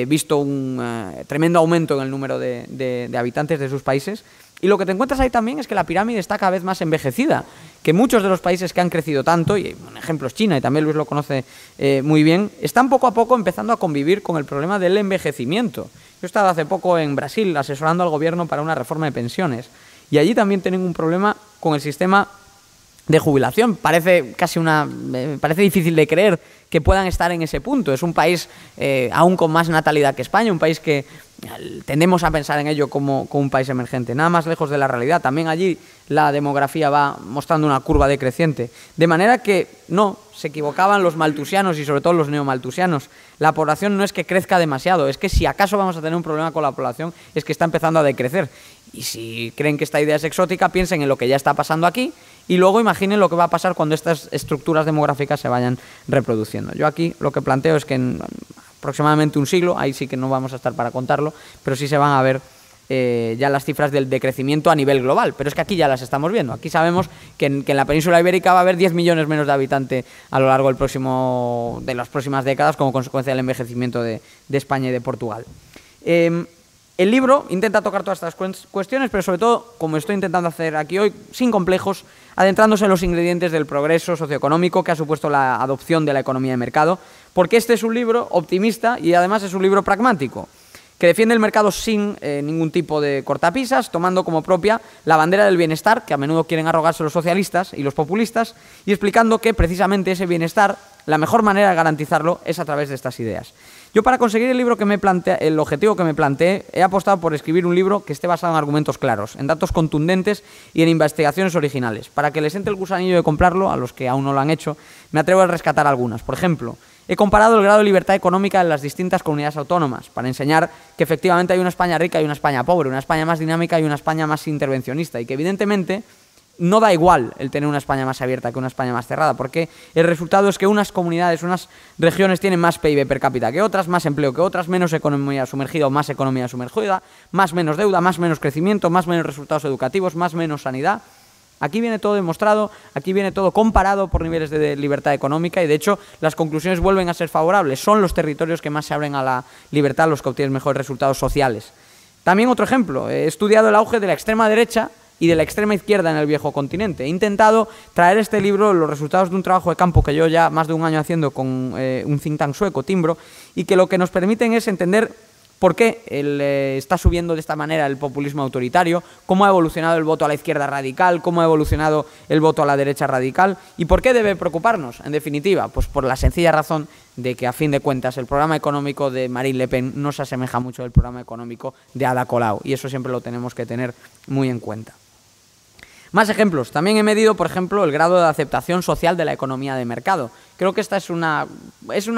visto un tremendo aumento en el número de habitantes de sus países, y lo que te encuentras ahí también es que la pirámide está cada vez más envejecida, que muchos de los países que han crecido tanto, y un ejemplo es China, y también Luis lo conoce muy bien, están poco a poco empezando a convivir con el problema del envejecimiento. Yo he estado hace poco en Brasil asesorando al gobierno para una reforma de pensiones, y allí también tienen un problema con el sistema de jubilación. Parece difícil de creer que puedan estar en ese punto. Es un país aún con más natalidad que España, un país que tendemos a pensar en ello como un país emergente. Nada más lejos de la realidad. También allí la demografía va mostrando una curva decreciente. De manera que no, se equivocaban los maltusianos y sobre todo los neomaltusianos. La población no es que crezca demasiado, es que si acaso vamos a tener un problema con la población es que está empezando a decrecer. Y si creen que esta idea es exótica, piensen en lo que ya está pasando aquí y luego imaginen lo que va a pasar cuando estas estructuras demográficas se vayan reproduciendo. Yo aquí lo que planteo es que en aproximadamente un siglo, ahí sí que no vamos a estar para contarlo, pero sí se van a ver ya las cifras del decrecimiento a nivel global, pero es que aquí ya las estamos viendo. Aquí sabemos que en la península ibérica va a haber 10 millones menos de habitantes a lo largo de las próximas décadas como consecuencia del envejecimiento de España y de Portugal. El libro intenta tocar todas estas cuestiones, pero sobre todo, como estoy intentando hacer aquí hoy, sin complejos, adentrándose en los ingredientes del progreso socioeconómico que ha supuesto la adopción de la economía de mercado, porque este es un libro optimista y además es un libro pragmático, que defiende el mercado sin ningún tipo de cortapisas, tomando como propia la bandera del bienestar, que a menudo quieren arrogarse los socialistas y los populistas, y explicando que precisamente ese bienestar, la mejor manera de garantizarlo es a través de estas ideas. Yo, para conseguir el objetivo que me planteé, he apostado por escribir un libro que esté basado en argumentos claros, en datos contundentes y en investigaciones originales. Para que les entre el gusanillo de comprarlo, a los que aún no lo han hecho, me atrevo a rescatar algunas. Por ejemplo, he comparado el grado de libertad económica en las distintas comunidades autónomas para enseñar que efectivamente hay una España rica y una España pobre, una España más dinámica y una España más intervencionista, y que evidentemente no da igual el tener una España más abierta que una España más cerrada, porque el resultado es que unas comunidades, unas regiones tienen más PIB per cápita que otras, más empleo que otras, menos economía sumergida o más economía sumergida, más menos deuda, más menos crecimiento, más menos resultados educativos, más menos sanidad. Aquí viene todo demostrado, aquí viene todo comparado por niveles de libertad económica y de hecho las conclusiones vuelven a ser favorables. Son los territorios que más se abren a la libertad los que obtienen mejores resultados sociales. También otro ejemplo, he estudiado el auge de la extrema derecha y de la extrema izquierda en el viejo continente. He intentado traer este libro los resultados de un trabajo de campo que yo ya más de un año haciendo con un think tank sueco, Timbro, y que lo que nos permiten es entender por qué está subiendo de esta manera el populismo autoritario, cómo ha evolucionado el voto a la izquierda radical, cómo ha evolucionado el voto a la derecha radical y por qué debe preocuparnos, en definitiva, pues por la sencilla razón de que a fin de cuentas el programa económico de Marine Le Pen no se asemeja mucho al programa económico de Ada Colau y eso siempre lo tenemos que tener muy en cuenta. Más ejemplos. También he medido, por ejemplo, el grado de aceptación social de la economía de mercado. Creo que esta es una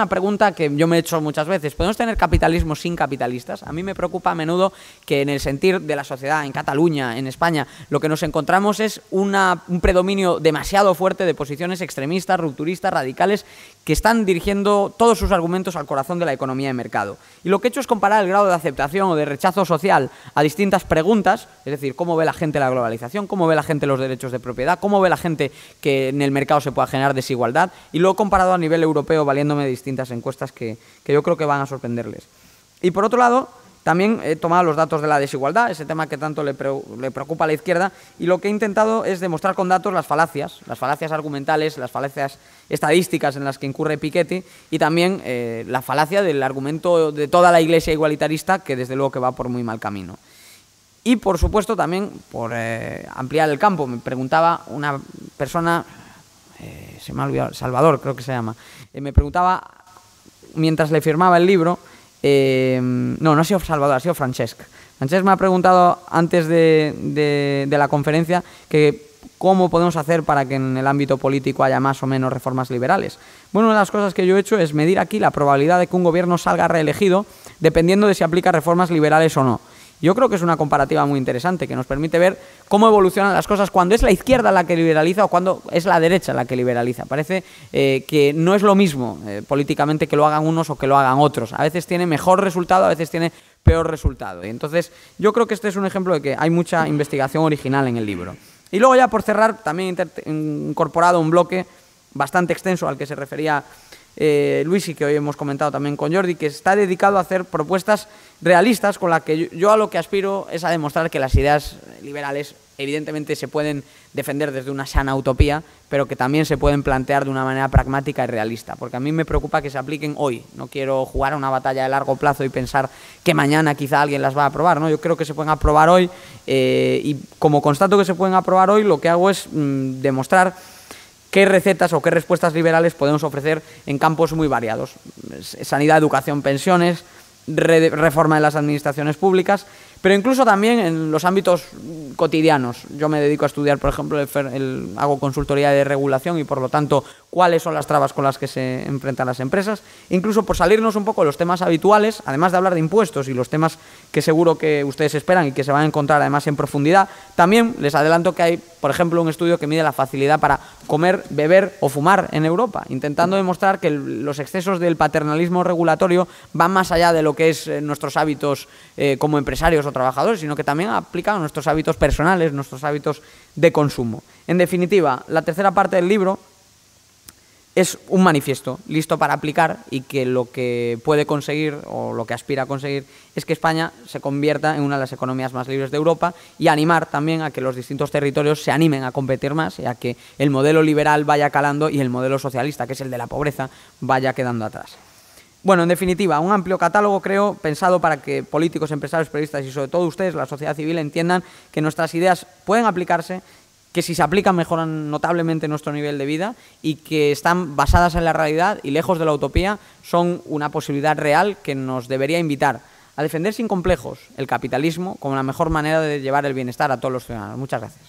pregunta que yo me he hecho muchas veces. ¿Podemos tener capitalismo sin capitalistas? A mí me preocupa a menudo que en el sentir de la sociedad, en Cataluña, en España, lo que nos encontramos es un predominio demasiado fuerte de posiciones extremistas, rupturistas, radicales, que están dirigiendo todos sus argumentos al corazón de la economía de mercado. Y lo que he hecho es comparar el grado de aceptación o de rechazo social a distintas preguntas, es decir, cómo ve la gente la globalización, cómo ve la gente los derechos de propiedad, cómo ve la gente que en el mercado se pueda generar desigualdad, y luego comparado a nivel europeo valiéndome de distintas encuestas que yo creo que van a sorprenderles. Y por otro lado, También he tomado los datos de la desigualdad, ese tema que tanto le preocupa a la izquierda, y lo que he intentado es demostrar con datos las falacias argumentales, las falacias estadísticas en las que incurre Piketty, y también la falacia del argumento de toda la Iglesia igualitarista, que desde luego que va por muy mal camino. Y, por supuesto, también, por ampliar el campo, me preguntaba una persona, se me ha olvidado, Salvador creo que se llama, me preguntaba, mientras le firmaba el libro, no ha sido Salvador, ha sido Francesc. Francesc me ha preguntado antes de la conferencia que cómo podemos hacer para que en el ámbito político haya más o menos reformas liberales. Bueno, una de las cosas que yo he hecho es medir aquí la probabilidad de que un gobierno salga reelegido dependiendo de si aplica reformas liberales o no. Yo creo que es una comparativa muy interesante que nos permite ver cómo evolucionan las cosas cuando es la izquierda la que liberaliza o cuando es la derecha la que liberaliza. Parece que no es lo mismo políticamente que lo hagan unos o que lo hagan otros. A veces tiene mejor resultado, a veces tiene peor resultado. Y entonces yo creo que este es un ejemplo de que hay mucha investigación original en el libro. Y luego ya por cerrar, también he incorporado un bloque bastante extenso al que se refería Luis y que hoy hemos comentado también con Jordi, que está dedicado a hacer propuestas realistas con las que yo a lo que aspiro es a demostrar que las ideas liberales evidentemente se pueden defender desde una sana utopía, pero que también se pueden plantear de una manera pragmática y realista, porque a mí me preocupa que se apliquen hoy. No quiero jugar a una batalla de largo plazo y pensar que mañana quizá alguien las va a aprobar, ¿no? Yo creo que se pueden aprobar hoy y como constato que se pueden aprobar hoy, lo que hago es demostrar qué recetas o qué respuestas liberales podemos ofrecer en campos muy variados. Sanidad, educación, pensiones, reforma de las administraciones públicas, pero incluso también en los ámbitos cotidianos. Yo me dedico a estudiar, por ejemplo, hago consultoría de regulación y, por lo tanto, cuáles son las trabas con las que se enfrentan las empresas. Incluso por salirnos un poco de los temas habituales, además de hablar de impuestos y los temas que seguro que ustedes esperan y que se van a encontrar además en profundidad, también les adelanto que hay, por ejemplo, un estudio que mide la facilidad para comer, beber o fumar en Europa, intentando demostrar que los excesos del paternalismo regulatorio van más allá de lo que es nuestros hábitos como empresarios o trabajadores, sino que también aplican a nuestros hábitos personales, nuestros hábitos de consumo. En definitiva, la tercera parte del libro es un manifiesto listo para aplicar y que lo que puede conseguir o lo que aspira a conseguir es que España se convierta en una de las economías más libres de Europa y animar también a que los distintos territorios se animen a competir más y a que el modelo liberal vaya calando y el modelo socialista, que es el de la pobreza, vaya quedando atrás. Bueno, en definitiva, un amplio catálogo, creo, pensado para que políticos, empresarios, periodistas y sobre todo ustedes, la sociedad civil, entiendan que nuestras ideas pueden aplicarse, que si se aplican mejoran notablemente nuestro nivel de vida y que están basadas en la realidad y lejos de la utopía, son una posibilidad real que nos debería invitar a defender sin complejos el capitalismo como la mejor manera de llevar el bienestar a todos los ciudadanos. Muchas gracias.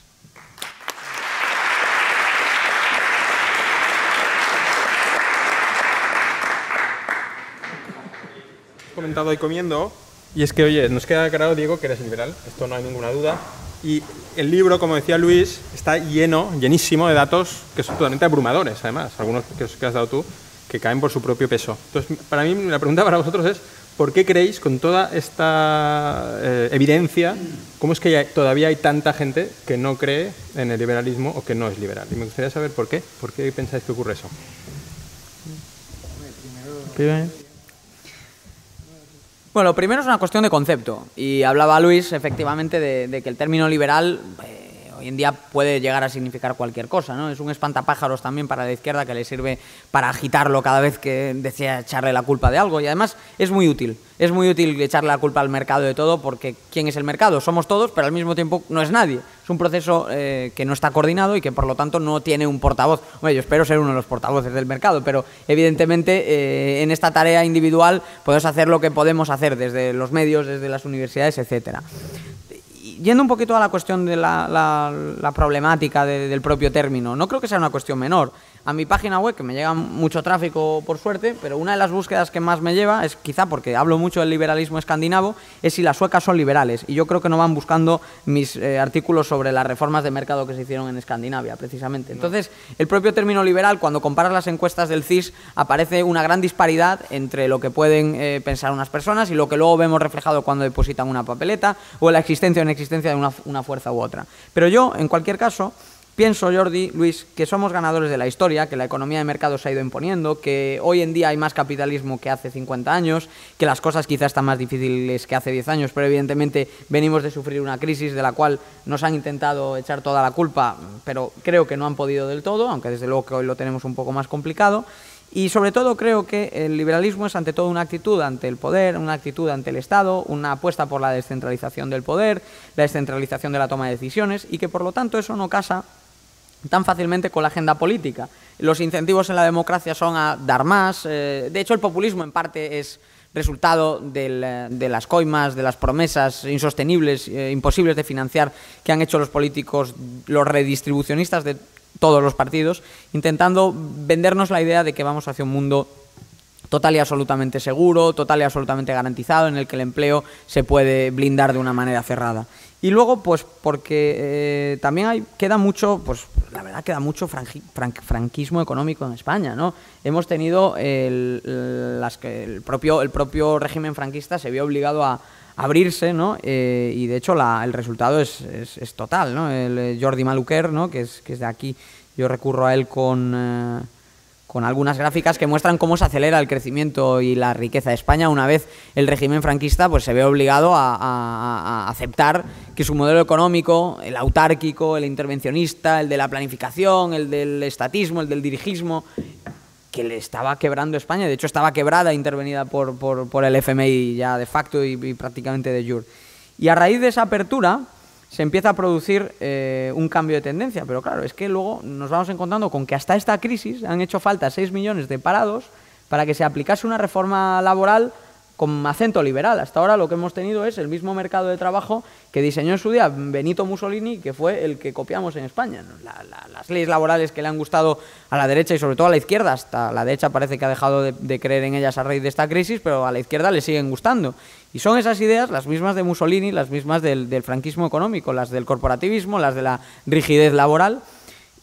Comentado y comiendo, y es que, oye, nos queda claro, Diego, que eres liberal, esto no hay ninguna duda, y el libro, como decía Luis, está llenísimo de datos que son totalmente abrumadores, además, algunos que has dado tú, que caen por su propio peso. Entonces, para mí, la pregunta para vosotros es, ¿por qué creéis, con toda esta evidencia, cómo es que todavía hay tanta gente que no cree en el liberalismo o que no es liberal? Y me gustaría saber por qué pensáis que ocurre eso. Bueno, lo primero es una cuestión de concepto y hablaba Luis efectivamente de que el término liberal hoy en día puede llegar a significar cualquier cosa, ¿no? Es un espantapájaros también para la izquierda que le sirve para agitarlo cada vez que desea echarle la culpa de algo y además es muy útil echarle la culpa al mercado de todo porque ¿quién es el mercado? Somos todos, pero al mismo tiempo no es nadie. Es un proceso que no está coordinado y que por lo tanto no tiene un portavoz. Bueno, yo espero ser uno de los portavoces del mercado, pero evidentemente en esta tarea individual podemos hacer lo que podemos hacer desde los medios, desde las universidades, etcétera. Yendo un poquito a la cuestión de la problemática del propio término, no creo que sea una cuestión menor. A mi página web, que me llega mucho tráfico por suerte, pero una de las búsquedas que más me lleva es, quizá porque hablo mucho del liberalismo escandinavo, es si las suecas son liberales. Y yo creo que no van buscando mis artículos sobre las reformas de mercado que se hicieron en Escandinavia, precisamente. Entonces, el propio término liberal, cuando comparas las encuestas del CIS, aparece una gran disparidad entre lo que pueden pensar unas personas y lo que luego vemos reflejado cuando depositan una papeleta o la existencia o inexistencia de una fuerza u otra. Pero yo, en cualquier caso, pienso, Jordi, Luis, que somos ganadores de la historia, que la economía de mercado se ha ido imponiendo, que hoy en día hay más capitalismo que hace 50 años, que las cosas quizás están más difíciles que hace 10 años, pero evidentemente venimos de sufrir una crisis de la cual nos han intentado echar toda la culpa, pero creo que no han podido del todo, aunque desde luego que hoy lo tenemos un poco más complicado. Y sobre todo creo que el liberalismo es ante todo una actitud ante el poder, una actitud ante el Estado, una apuesta por la descentralización del poder, la descentralización de la toma de decisiones, y que por lo tanto eso no casa tan fácilmente con la agenda política. Los incentivos en la democracia son a dar más. De hecho, el populismo en parte es resultado de las coimas, de las promesas insostenibles, imposibles de financiar que han hecho los políticos, los redistribucionistas de todos los partidos, intentando vendernos la idea de que vamos hacia un mundo total y absolutamente seguro, total y absolutamente garantizado, en el que el empleo se puede blindar de una manera cerrada. Y luego, pues porque también queda mucho, pues la verdad queda mucho franquismo económico en España, ¿no? Hemos tenido el propio régimen franquista se vio obligado a abrirse, ¿no? Y de hecho el resultado es total, ¿no? El Jordi Maluquer, ¿no? que es de aquí, yo recurro a él con algunas gráficas que muestran cómo se acelera el crecimiento y la riqueza de España una vez el régimen franquista pues se ve obligado a aceptar que su modelo económico, el autárquico, el intervencionista, el de la planificación, el del estatismo, el del dirigismo, que le estaba quebrando España. De hecho estaba quebrada, intervenida por el FMI ya de facto y prácticamente de jure. Y a raíz de esa apertura se empieza a producir un cambio de tendencia, pero claro, es que luego nos vamos encontrando con que hasta esta crisis han hecho falta 6 millones de parados para que se aplicase una reforma laboral con acento liberal. Hasta ahora lo que hemos tenido es el mismo mercado de trabajo que diseñó en su día Benito Mussolini, que fue el que copiamos en España. Las leyes laborales que le han gustado a la derecha y sobre todo a la izquierda, hasta la derecha parece que ha dejado de creer en ellas a raíz de esta crisis, pero a la izquierda le siguen gustando. Y son esas ideas, las mismas de Mussolini, las mismas del franquismo económico, las del corporativismo, las de la rigidez laboral.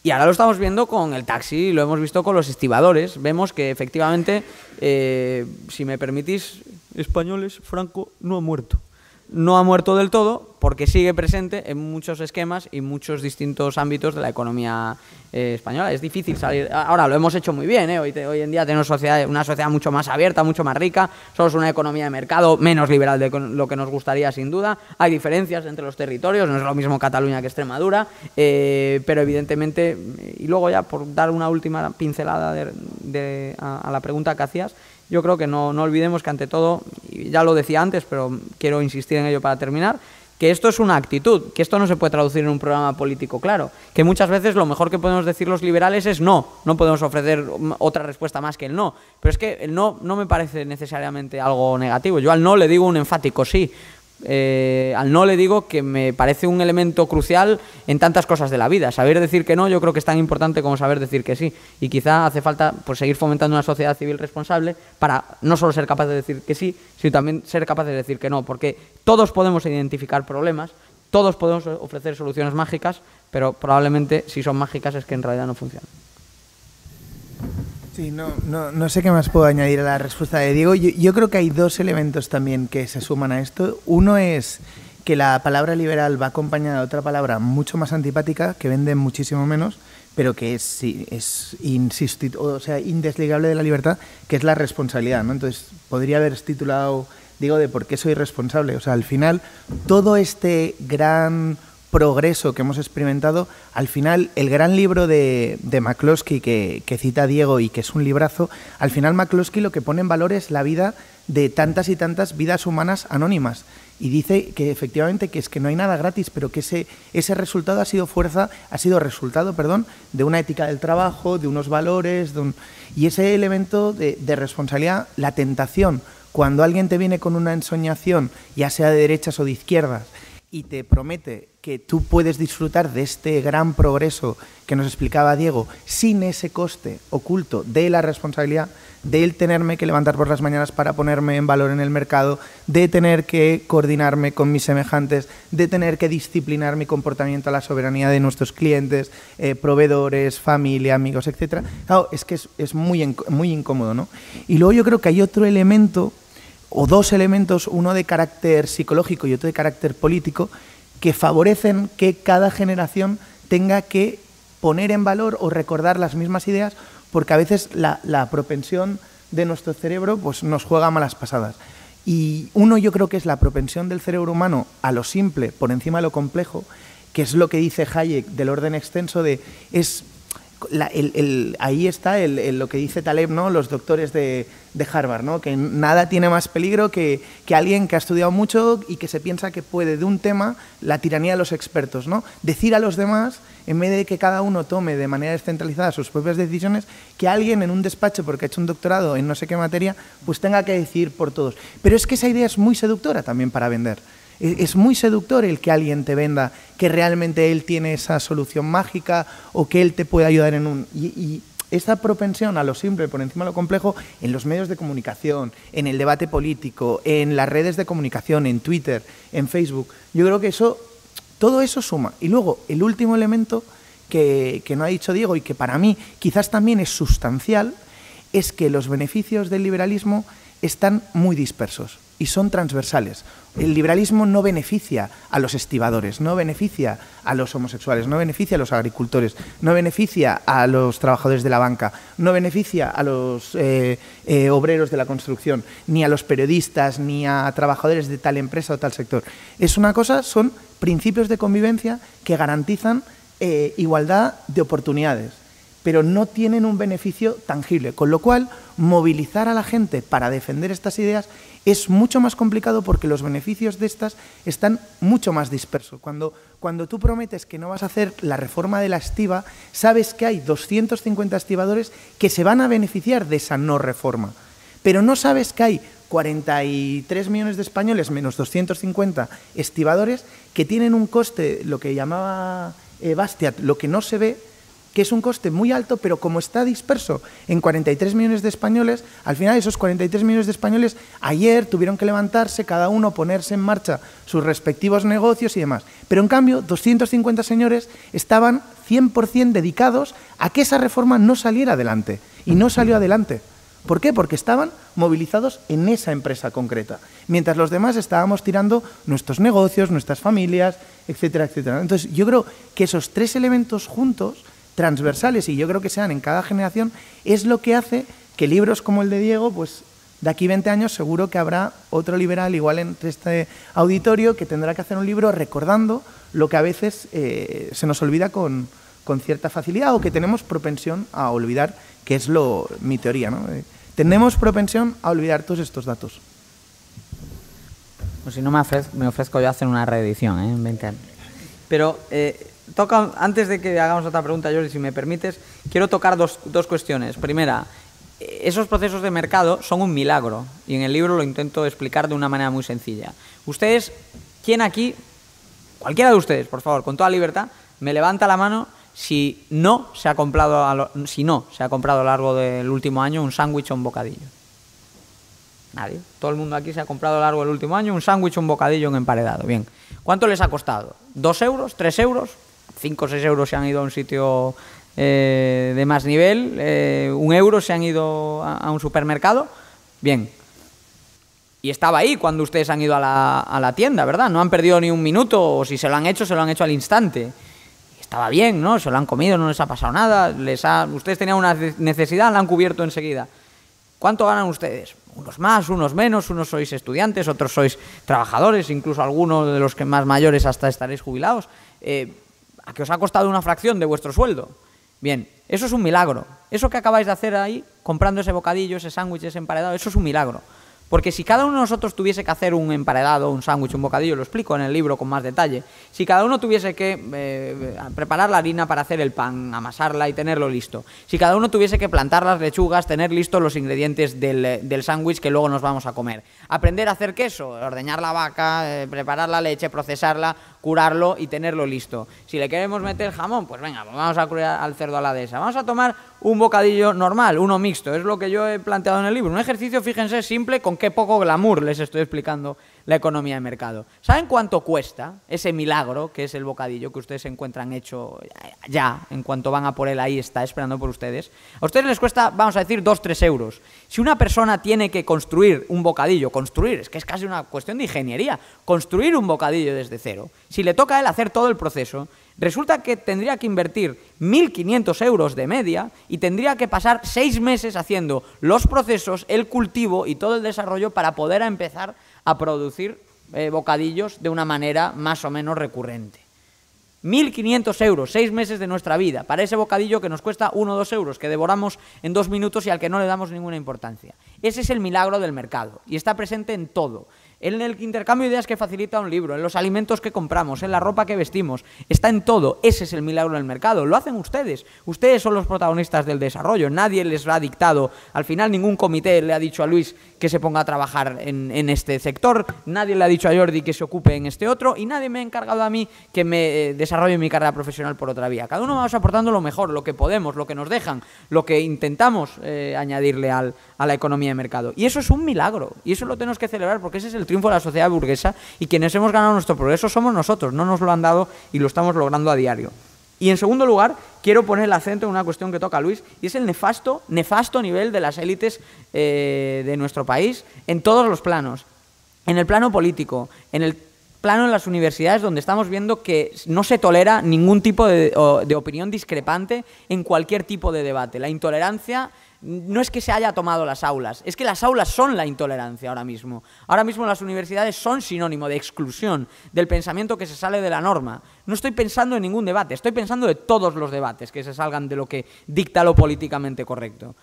Y ahora lo estamos viendo con el taxi, lo hemos visto con los estibadores. Vemos que efectivamente, si me permitís, españoles, Franco no ha muerto. No ha muerto del todo porque sigue presente en muchos esquemas y muchos distintos ámbitos de la economía española. Es difícil salir. Ahora lo hemos hecho muy bien, ¿eh? Hoy en día tenemos una sociedad mucho más abierta, mucho más rica. Somos una economía de mercado menos liberal de lo que nos gustaría, sin duda. Hay diferencias entre los territorios, no es lo mismo Cataluña que Extremadura, pero evidentemente, y luego ya por dar una última pincelada a la pregunta que hacías, yo creo que no olvidemos que ante todo, y ya lo decía antes, pero quiero insistir en ello para terminar, que esto es una actitud, que esto no se puede traducir en un programa político claro, que muchas veces lo mejor que podemos decir los liberales es no podemos ofrecer otra respuesta más que el no, pero es que el no me parece necesariamente algo negativo. Yo al no le digo un enfático sí. Al no le digo que me parece un elemento crucial en tantas cosas de la vida. Saber decir que no yo creo que es tan importante como saber decir que sí, y quizá hace falta pues seguir fomentando una sociedad civil responsable para no solo ser capaz de decir que sí, sino también ser capaz de decir que no, porque todos podemos identificar problemas, todos podemos ofrecer soluciones mágicas, pero probablemente si son mágicas es que en realidad no funcionan. Sí, no sé qué más puedo añadir a la respuesta de Diego. Yo creo que hay dos elementos también que se suman a esto. Uno es que la palabra liberal va acompañada de otra palabra mucho más antipática, que vende muchísimo menos, pero que es indesligable de la libertad, que es la responsabilidad, ¿no? Entonces, podría haber titulado, digo, de por qué soy responsable. O sea, al final, todo este gran progreso que hemos experimentado, al final el gran libro de McCloskey que cita Diego y que es un librazo, al final McCloskey lo que pone en valor es la vida de tantas y tantas vidas humanas anónimas y dice que efectivamente que es que no hay nada gratis, pero que ese resultado ha sido resultado de una ética del trabajo, de unos valores, y ese elemento de responsabilidad, la tentación, cuando alguien te viene con una ensoñación, ya sea de derechas o de izquierdas, y te promete que tú puedes disfrutar de este gran progreso que nos explicaba Diego sin ese coste oculto de la responsabilidad, de el tenerme que levantar por las mañanas para ponerme en valor en el mercado, de tener que coordinarme con mis semejantes, de tener que disciplinar mi comportamiento a la soberanía de nuestros clientes, proveedores, familia, amigos, etc. Claro, es que es muy incómodo, ¿no? Y luego yo creo que hay otro elemento, o dos elementos, uno de carácter psicológico y otro de carácter político, que favorecen que cada generación tenga que poner en valor o recordar las mismas ideas, porque a veces la propensión de nuestro cerebro pues, nos juega malas pasadas. Y uno, yo creo que es la propensión del cerebro humano a lo simple por encima de lo complejo, que es lo que dice Hayek del orden extenso de... ahí está lo que dice Taleb, ¿no? Los doctores de Harvard, ¿no? Que nada tiene más peligro que alguien que ha estudiado mucho y que se piensa que puede de un tema la tiranía de los expertos, ¿no? Decir a los demás, en vez de que cada uno tome de manera descentralizada sus propias decisiones, que alguien en un despacho, porque ha hecho un doctorado en no sé qué materia, pues tenga que decidir por todos. Pero es que esa idea es muy seductora también para vender. Es muy seductor el que alguien te venda que realmente él tiene esa solución mágica o que él te puede ayudar en un... Y esta propensión a lo simple por encima de lo complejo en los medios de comunicación, en el debate político, en las redes de comunicación, en Twitter, en Facebook, yo creo que todo eso suma. Y luego, el último elemento que no ha dicho Diego y que para mí quizás también es sustancial, es que los beneficios del liberalismo están muy dispersos y son transversales. El liberalismo no beneficia a los estibadores, no beneficia a los homosexuales, no beneficia a los agricultores, no beneficia a los trabajadores de la banca, no beneficia a los obreros de la construcción, ni a los periodistas, ni a trabajadores de tal empresa o tal sector. Son principios de convivencia que garantizan igualdad de oportunidades, pero no tienen un beneficio tangible, con lo cual movilizar a la gente para defender estas ideas es mucho más complicado porque los beneficios de estas están mucho más dispersos. Cuando tú prometes que no vas a hacer la reforma de la estiba, sabes que hay 250 estibadores que se van a beneficiar de esa no reforma, pero no sabes que hay 43 millones de españoles menos 250 estibadores que tienen un coste, lo que llamaba Bastiat, lo que no se ve, que es un coste muy alto, pero como está disperso en 43 millones de españoles, al final esos 43 millones de españoles ayer tuvieron que levantarse, cada uno ponerse en marcha sus respectivos negocios y demás. Pero en cambio, 250 señores estaban 100% dedicados a que esa reforma no saliera adelante. Y no salió adelante. ¿Por qué? Porque estaban movilizados en esa empresa concreta, mientras los demás estábamos tirando nuestros negocios, nuestras familias, etcétera, etcétera. Entonces, yo creo que esos tres elementos juntos, transversales, y yo creo que sean en cada generación, es lo que hace que libros como el de Diego, pues de aquí 20 años seguro que habrá otro liberal igual entre este auditorio que tendrá que hacer un libro recordando lo que a veces se nos olvida con cierta facilidad o que tenemos propensión a olvidar, que es mi teoría, ¿no? Tenemos propensión a olvidar todos estos datos. Pues si no me ofrezco yo a hacer una reedición en 20 años. Pero antes de que hagamos otra pregunta, Jordi, si me permites, quiero tocar dos cuestiones. Primera, esos procesos de mercado son un milagro y en el libro lo intento explicar de una manera muy sencilla. Ustedes, ¿quién aquí, cualquiera de ustedes, por favor, con toda libertad, me levanta la mano si no se ha comprado a lo largo del último año un sándwich o un bocadillo? Nadie. Todo el mundo aquí se ha comprado a lo largo del último año un sándwich o un bocadillo en emparedado. Bien. ¿Cuánto les ha costado? ¿2 euros? ¿3 euros? 5 o 6 euros se han ido a un sitio de más nivel. 1 euro se han ido a un supermercado. Bien. Y estaba ahí cuando ustedes han ido a la tienda, ¿verdad? No han perdido ni un minuto, o si se lo han hecho al instante. Estaba bien, ¿no? Se lo han comido, no les ha pasado nada. Ustedes tenían una necesidad, la han cubierto enseguida. ¿Cuánto ganan ustedes? Unos más, unos menos, unos sois estudiantes, otros sois trabajadores, incluso algunos de los que más mayores hasta estaréis jubilados. ¿A qué os ha costado una fracción de vuestro sueldo? Bien, eso es un milagro. Eso que acabáis de hacer ahí, comprando ese bocadillo, ese sándwich, ese emparedado, eso es un milagro. Porque si cada uno de nosotros tuviese que hacer un emparedado, un sándwich, un bocadillo, lo explico en el libro con más detalle, si cada uno tuviese que preparar la harina para hacer el pan, amasarla y tenerlo listo, si cada uno tuviese que plantar las lechugas, tener listos los ingredientes del sándwich que luego nos vamos a comer, aprender a hacer queso, ordeñar la vaca, preparar la leche, procesarla, curarlo y tenerlo listo. Si le queremos meter jamón, pues venga, pues vamos a curar al cerdo a la dehesa. Vamos a tomar un bocadillo normal, uno mixto, es lo que yo he planteado en el libro. Un ejercicio, fíjense, simple, con qué poco glamour les estoy explicando la economía de mercado. ¿Saben cuánto cuesta ese milagro, que es el bocadillo que ustedes encuentran hecho ya, en cuanto van a por él, ahí está esperando por ustedes? A ustedes les cuesta, vamos a decir, 2-3 euros. Si una persona tiene que construir un bocadillo, es que es casi una cuestión de ingeniería, construir un bocadillo desde cero, si le toca a él hacer todo el proceso, resulta que tendría que invertir 1.500 euros de media y tendría que pasar 6 meses haciendo los procesos, el cultivo y todo el desarrollo para poder empezar a producir bocadillos de una manera más o menos recurrente. 1.500 euros, 6 meses de nuestra vida, para ese bocadillo que nos cuesta 1 o 2 euros, que devoramos en 2 minutos y al que no le damos ninguna importancia. Ese es el milagro del mercado y está presente en todo. En el intercambio de ideas que facilita un libro, en los alimentos que compramos, en la ropa que vestimos, está en todo. Ese es el milagro del mercado. Lo hacen ustedes. Ustedes son los protagonistas del desarrollo. Nadie les lo ha dictado. Al final ningún comité le ha dicho a Luis que se ponga a trabajar en este sector. Nadie le ha dicho a Jordi que se ocupe en este otro. Y nadie me ha encargado a mí que me desarrolle mi carrera profesional por otra vía. Cada uno vamos aportando lo mejor, lo que podemos, lo que nos dejan, lo que intentamos añadirle a la economía de mercado. Y eso es un milagro. Y eso lo tenemos que celebrar porque ese es el triunfo de la sociedad burguesa y quienes hemos ganado nuestro progreso somos nosotros, no nos lo han dado y lo estamos logrando a diario. Y en segundo lugar, quiero poner el acento en una cuestión que toca Luis y es el nefasto nivel de las élites de nuestro país en todos los planos, en el plano político, en el plano de las universidades donde estamos viendo que no se tolera ningún tipo de opinión discrepante en cualquier tipo de debate. La intolerancia no es que se haya tomado las aulas, es que las aulas son la intolerancia ahora mismo. Ahora mismo las universidades son sinónimo de exclusión, del pensamiento que se sale de la norma. No estoy pensando en ningún debate, estoy pensando de todos los debates que se salgan de lo que dicta lo políticamente correcto.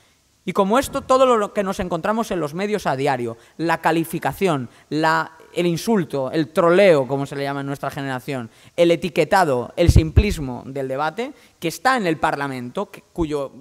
Y como esto, todo lo que nos encontramos en los medios a diario, la calificación, el insulto, el troleo, como se le llama en nuestra generación, el etiquetado, el simplismo del debate, que está en el Parlamento, cuyo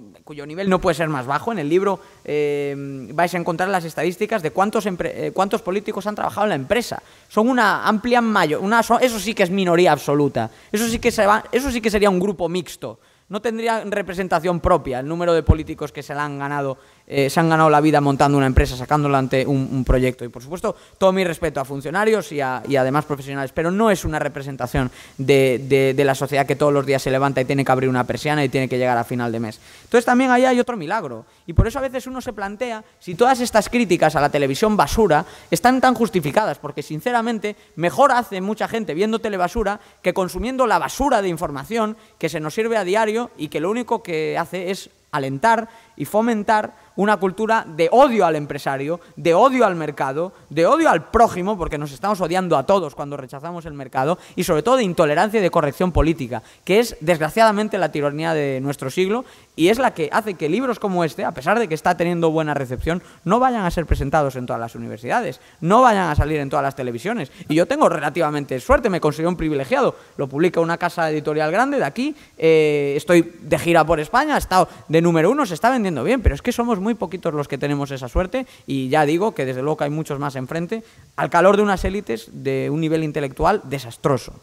nivel no puede ser más bajo. En el libro vais a encontrar las estadísticas de cuántos políticos han trabajado en la empresa. Son una amplia mayoría, eso sí que es minoría absoluta, eso sí que sería un grupo mixto. No tendría representación propia el número de políticos que se han ganado la vida montando una empresa, sacándola ante un proyecto. Y por supuesto, todo mi respeto a funcionarios y a demás profesionales, pero no es una representación de la sociedad que todos los días se levanta y tiene que abrir una persiana y tiene que llegar a final de mes. Entonces también ahí hay otro milagro. Y por eso a veces uno se plantea si todas estas críticas a la televisión basura están tan justificadas, porque sinceramente mejor hace mucha gente viendo telebasura que consumiendo la basura de información que se nos sirve a diario y que lo único que hace es alentar y fomentar una cultura de odio al empresario, de odio al mercado, de odio al prójimo, porque nos estamos odiando a todos cuando rechazamos el mercado, y sobre todo de intolerancia y de corrección política, que es desgraciadamente la tiranía de nuestro siglo y es la que hace que libros como este, a pesar de que está teniendo buena recepción, no vayan a ser presentados en todas las universidades, no vayan a salir en todas las televisiones. Y yo tengo relativamente suerte, me considero un privilegiado, lo publica una casa editorial grande de aquí, estoy de gira por España, he estado de número 1, se está vendiendo bien, pero es que somos muy poquitos los que tenemos esa suerte y ya digo que desde luego hay muchos más enfrente al calor de unas élites de un nivel intelectual desastroso.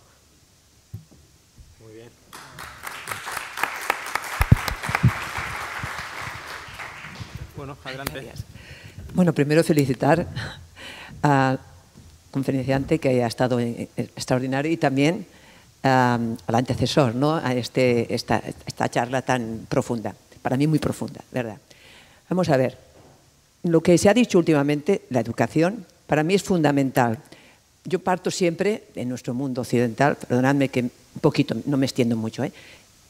Muy bien. Bueno, adelante. Gracias. Bueno, primero felicitar al conferenciante que ha estado extraordinario y también al antecesor, ¿no? A esta charla tan profunda, para mí muy profunda, ¿verdad? Vamos a ver, lo que se ha dicho últimamente, la educación, para mí es fundamental. Yo parto siempre, en nuestro mundo occidental, perdonadme que un poquito, no me extiendo mucho,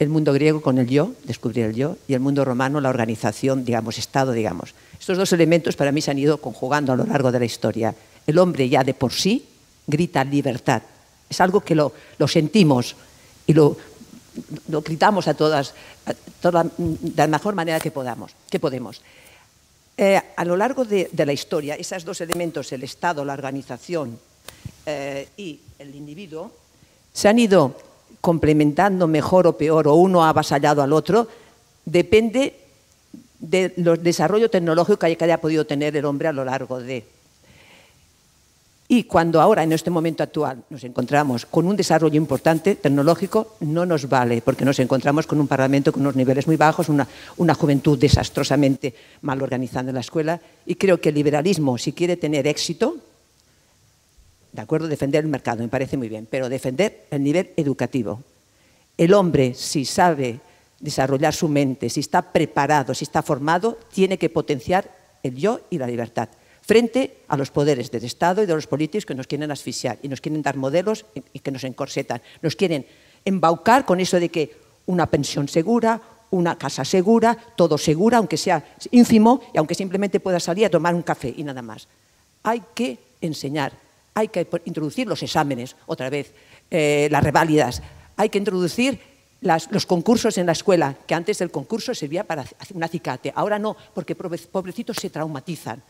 el mundo griego con el yo, descubrir el yo, y el mundo romano, la organización, digamos, Estado, digamos. Estos dos elementos para mí se han ido conjugando a lo largo de la historia. El hombre ya de por sí grita libertad. Es algo que lo sentimos y lo gritamos de la mejor manera que podemos. A lo largo de la historia, esos dos elementos, el Estado, la organización y el individuo, se han ido complementando mejor o peor, o uno ha avasallado al otro, depende del desarrollo tecnológico que haya podido tener el hombre a lo largo de... Y cuando ahora, en este momento actual, nos encontramos con un desarrollo importante tecnológico, no nos vale, porque nos encontramos con un parlamento con unos niveles muy bajos, una juventud desastrosamente mal organizada en la escuela, y creo que el liberalismo, si quiere tener éxito, de acuerdo, defender el mercado, me parece muy bien, pero defender el nivel educativo. El hombre, si sabe desarrollar su mente, si está preparado, si está formado, tiene que potenciar el yo y la libertad frente a los poderes del Estado y de los políticos que nos quieren asfixiar y nos quieren dar modelos y que nos encorsetan. Nos quieren embaucar con eso de que una pensión segura, una casa segura, todo segura, aunque sea ínfimo y aunque simplemente pueda salir a tomar un café y nada más. Hay que enseñar, hay que introducir los exámenes, otra vez, las reválidas, hay que introducir los concursos en la escuela, que antes el concurso servía para hacer un acicate, ahora no, porque pobrecitos se traumatizan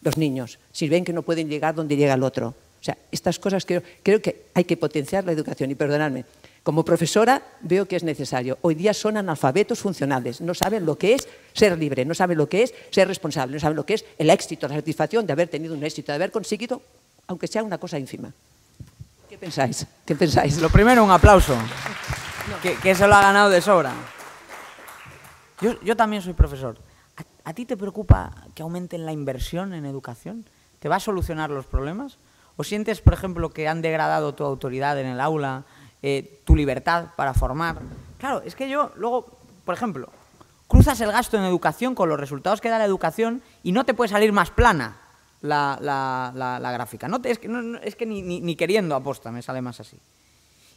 los niños, si ven que no pueden llegar donde llega el otro. O sea, estas cosas creo que hay que potenciar la educación. Y perdonadme, como profesora veo que es necesario. Hoy día son analfabetos funcionales, no saben lo que es ser libre, no saben lo que es ser responsable, no saben lo que es el éxito, la satisfacción de haber tenido un éxito, de haber conseguido, aunque sea una cosa ínfima. ¿Qué pensáis? ¿Qué pensáis? Lo primero, un aplauso, que se lo ha ganado de sobra. Yo también soy profesor. ¿A ti te preocupa que aumenten la inversión en educación? ¿Te va a solucionar los problemas? ¿O sientes, por ejemplo, que han degradado tu autoridad en el aula, tu libertad para formar? Claro, es que yo luego, por ejemplo, cruzas el gasto en educación con los resultados que da la educación y no te puede salir más plana la gráfica. Es que ni queriendo aposta me sale más así.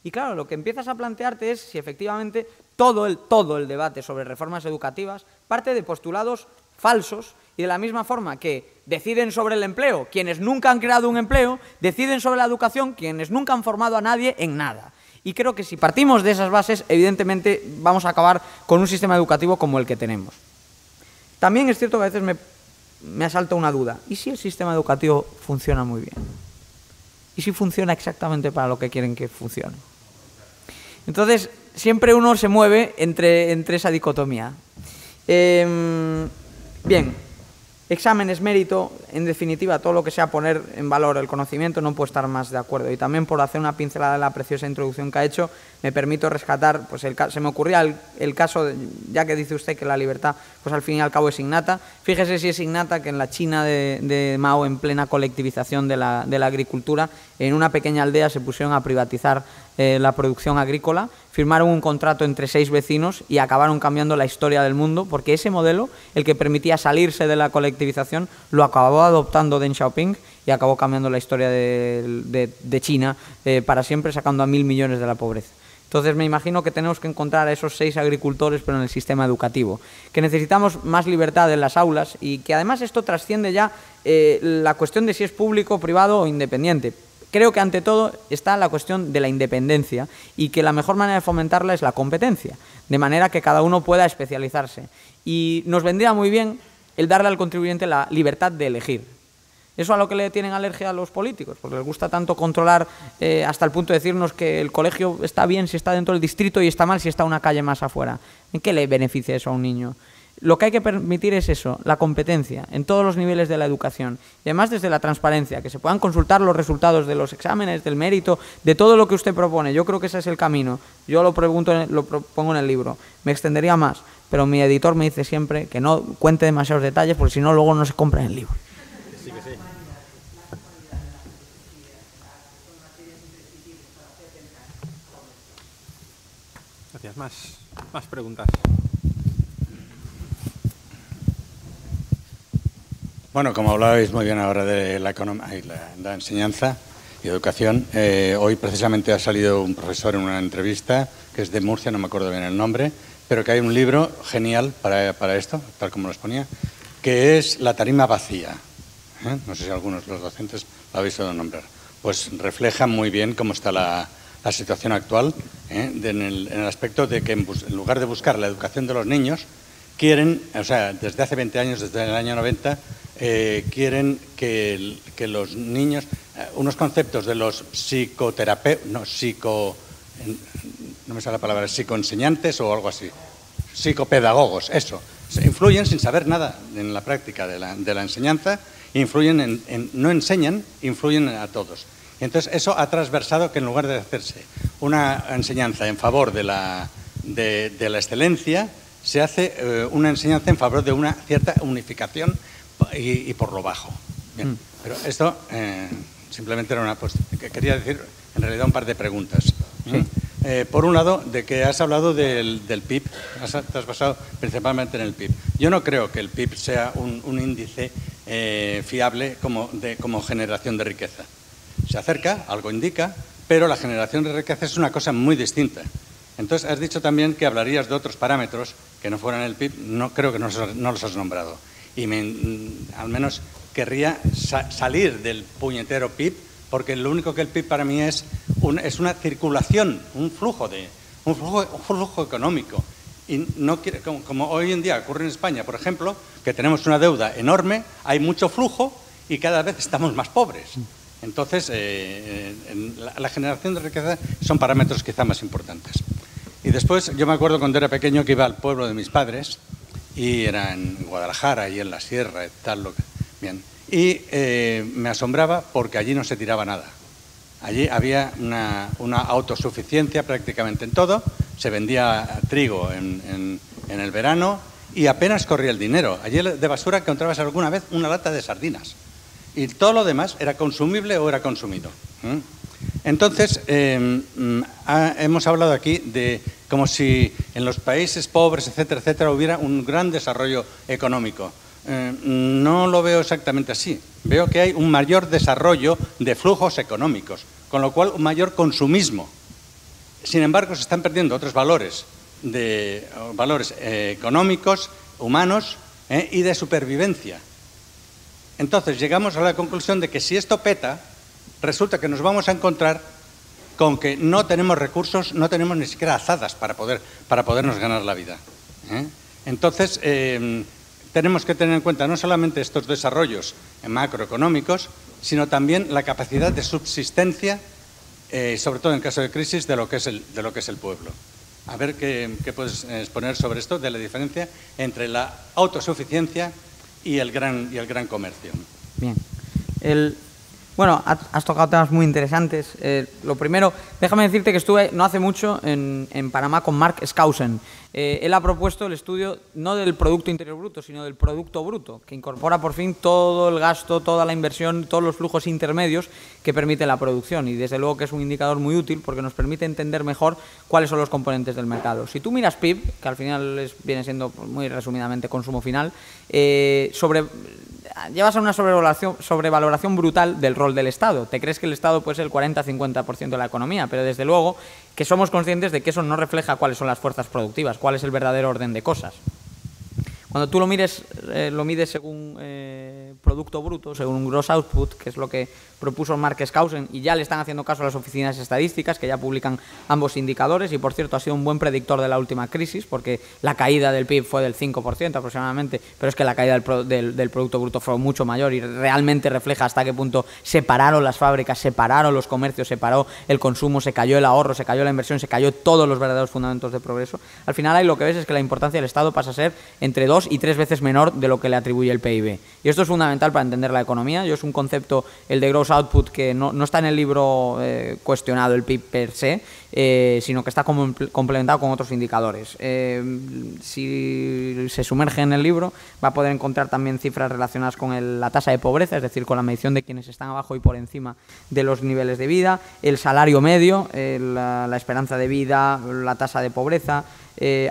Y claro, lo que empiezas a plantearte es si efectivamente todo el debate sobre reformas educativas parte de postulados falsos y de la misma forma que deciden sobre el empleo quienes nunca han creado un empleo, deciden sobre la educación quienes nunca han formado a nadie en nada. Y creo que si partimos de esas bases, evidentemente vamos a acabar con un sistema educativo como el que tenemos. También es cierto que a veces me asalta una duda. ¿Y si el sistema educativo funciona muy bien? ¿Y si funciona exactamente para lo que quieren que funcione? Entonces, siempre uno se mueve entre esa dicotomía. Bien, exámenes, mérito, en definitiva, todo lo que sea poner en valor el conocimiento, no puedo estar más de acuerdo. Y también por hacer una pincelada de la preciosa introducción que ha hecho, me permito rescatar, pues se me ocurría el caso, ya que dice usted que la libertad, pues al fin y al cabo es innata. Fíjese si es innata que en la China de Mao, en plena colectivización de la agricultura, en una pequeña aldea se pusieron a privatizar la producción agrícola, firmaron un contrato entre 6 vecinos y acabaron cambiando la historia del mundo, porque ese modelo, el que permitía salirse de la colectivización, lo acabó adoptando Deng Xiaoping y acabó cambiando la historia de China para siempre, sacando a 1.000 millones de la pobreza. Entonces me imagino que tenemos que encontrar a esos 6 agricultores, pero en el sistema educativo, que necesitamos más libertad en las aulas y que además esto trasciende ya la cuestión de si es público, privado o independiente. Creo que ante todo está la cuestión de la independencia y que la mejor manera de fomentarla es la competencia, de manera que cada uno pueda especializarse. Y nos vendría muy bien el darle al contribuyente la libertad de elegir. Eso a lo que le tienen alergia a los políticos, porque les gusta tanto controlar hasta el punto de decirnos que el colegio está bien si está dentro del distrito y está mal si está una calle más afuera. ¿En qué le beneficia eso a un niño? Lo que hay que permitir es eso, la competencia en todos los niveles de la educación y además desde la transparencia, que se puedan consultar los resultados de los exámenes, del mérito, de todo lo que usted propone. Yo creo que ese es el camino. Yo lo propongo en el libro. Me extendería más, pero mi editor me dice siempre que no cuente demasiados detalles porque si no luego no se compra el libro. Sí, que sí. Gracias. Más preguntas. Bueno, como hablabais muy bien ahora de la enseñanza y educación, hoy precisamente ha salido un profesor en una entrevista, que es de Murcia, no me acuerdo bien el nombre, pero que hay un libro genial para esto, tal como lo exponía, que es La tarima vacía. No sé si algunos de los docentes lo habéis oído nombrar. Pues refleja muy bien cómo está la situación actual, en el aspecto de que en lugar de buscar la educación de los niños, quieren, o sea, desde hace 20 años, desde el año 90, quieren que los niños, unos conceptos de los psicoterapeutas, no me sale la palabra, psicoenseñantes o algo así, psicopedagogos, eso, influyen sin saber nada en la práctica de la enseñanza, influyen no enseñan, influyen a todos. Entonces eso ha transversado que en lugar de hacerse una enseñanza en favor de la excelencia, se hace una enseñanza en favor de una cierta unificación y por lo bajo. Bien, pero esto simplemente era que quería decir en realidad un par de preguntas. Sí. Por un lado, de que has hablado del PIB, te has basado principalmente en el PIB. Yo no creo que el PIB sea un índice fiable como generación de riqueza. Se acerca, algo indica, pero la generación de riqueza es una cosa muy distinta. Entonces, has dicho también que hablarías de otros parámetros que no fueran el PIB. No creo que no los has nombrado. Y al menos querría salir del puñetero PIB, porque lo único que el PIB para mí es una circulación, un flujo económico. Y no quiere, como hoy en día ocurre en España, por ejemplo, que tenemos una deuda enorme, hay mucho flujo y cada vez estamos más pobres. Entonces, la generación de riqueza son parámetros quizá más importantes. Y después, yo me acuerdo cuando era pequeño que iba al pueblo de mis padres, y era en Guadalajara, y en la sierra, y tal, bien. Y me asombraba porque allí no se tiraba nada. Allí había una autosuficiencia prácticamente en todo, se vendía trigo en el verano y apenas corría el dinero. Allí de basura encontrabas alguna vez una lata de sardinas. Y todo lo demás era consumible o era consumido. Entonces, hemos hablado aquí de como si en los países pobres, etcétera, etcétera, hubiera un gran desarrollo económico. No lo veo exactamente así. Veo que hay un mayor desarrollo de flujos económicos, con lo cual un mayor consumismo. Sin embargo, se están perdiendo otros valores, valores económicos, humanos y de supervivencia. Entonces, llegamos a la conclusión de que si esto peta, resulta que nos vamos a encontrar con que no tenemos recursos, no tenemos ni siquiera azadas para podernos ganar la vida. Entonces, tenemos que tener en cuenta no solamente estos desarrollos macroeconómicos, sino también la capacidad de subsistencia, sobre todo en caso de crisis, de lo que es el pueblo. A ver qué puedes exponer sobre esto, de la diferencia entre la autosuficiencia y el gran comercio. Bien. Bueno, has tocado temas muy interesantes. Lo primero, déjame decirte que estuve no hace mucho en Panamá con Mark Skousen. Él ha propuesto el estudio no del Producto Interior Bruto, sino del Producto Bruto, que incorpora por fin todo el gasto, toda la inversión, todos los flujos intermedios que permite la producción. Y desde luego que es un indicador muy útil porque nos permite entender mejor cuáles son los componentes del mercado. Si tú miras PIB, que al final viene siendo muy resumidamente consumo final, llevas a una sobrevaloración brutal del rol del Estado. Te crees que el Estado puede ser el 40-50% de la economía, pero desde luego que somos conscientes de que eso no refleja cuáles son las fuerzas productivas, cuál es el verdadero orden de cosas. Cuando tú lo mides según Producto Bruto, según un Gross Output, que es lo que propuso Mark Skousen, y ya le están haciendo caso a las oficinas estadísticas, que ya publican ambos indicadores, y por cierto ha sido un buen predictor de la última crisis, porque la caída del PIB fue del 5% aproximadamente, pero es que la caída del Producto Bruto fue mucho mayor y realmente refleja hasta qué punto se pararon las fábricas, se pararon los comercios, se paró el consumo, se cayó el ahorro, se cayó la inversión, se cayó todos los verdaderos fundamentos de progreso. Al final ahí lo que ves es que la importancia del Estado pasa a ser entre 2 y 3 veces menor de lo que le atribuye el PIB. Y esto es fundamental para entender la economía. Yo es un concepto, el de gross output, que no está en el libro cuestionado el PIB per se, sino que está complementado con otros indicadores. Si se sumerge en el libro va a poder encontrar también cifras relacionadas con la tasa de pobreza, es decir, con la medición de quienes están abajo y por encima de los niveles de vida, el salario medio, la esperanza de vida, la tasa de pobreza.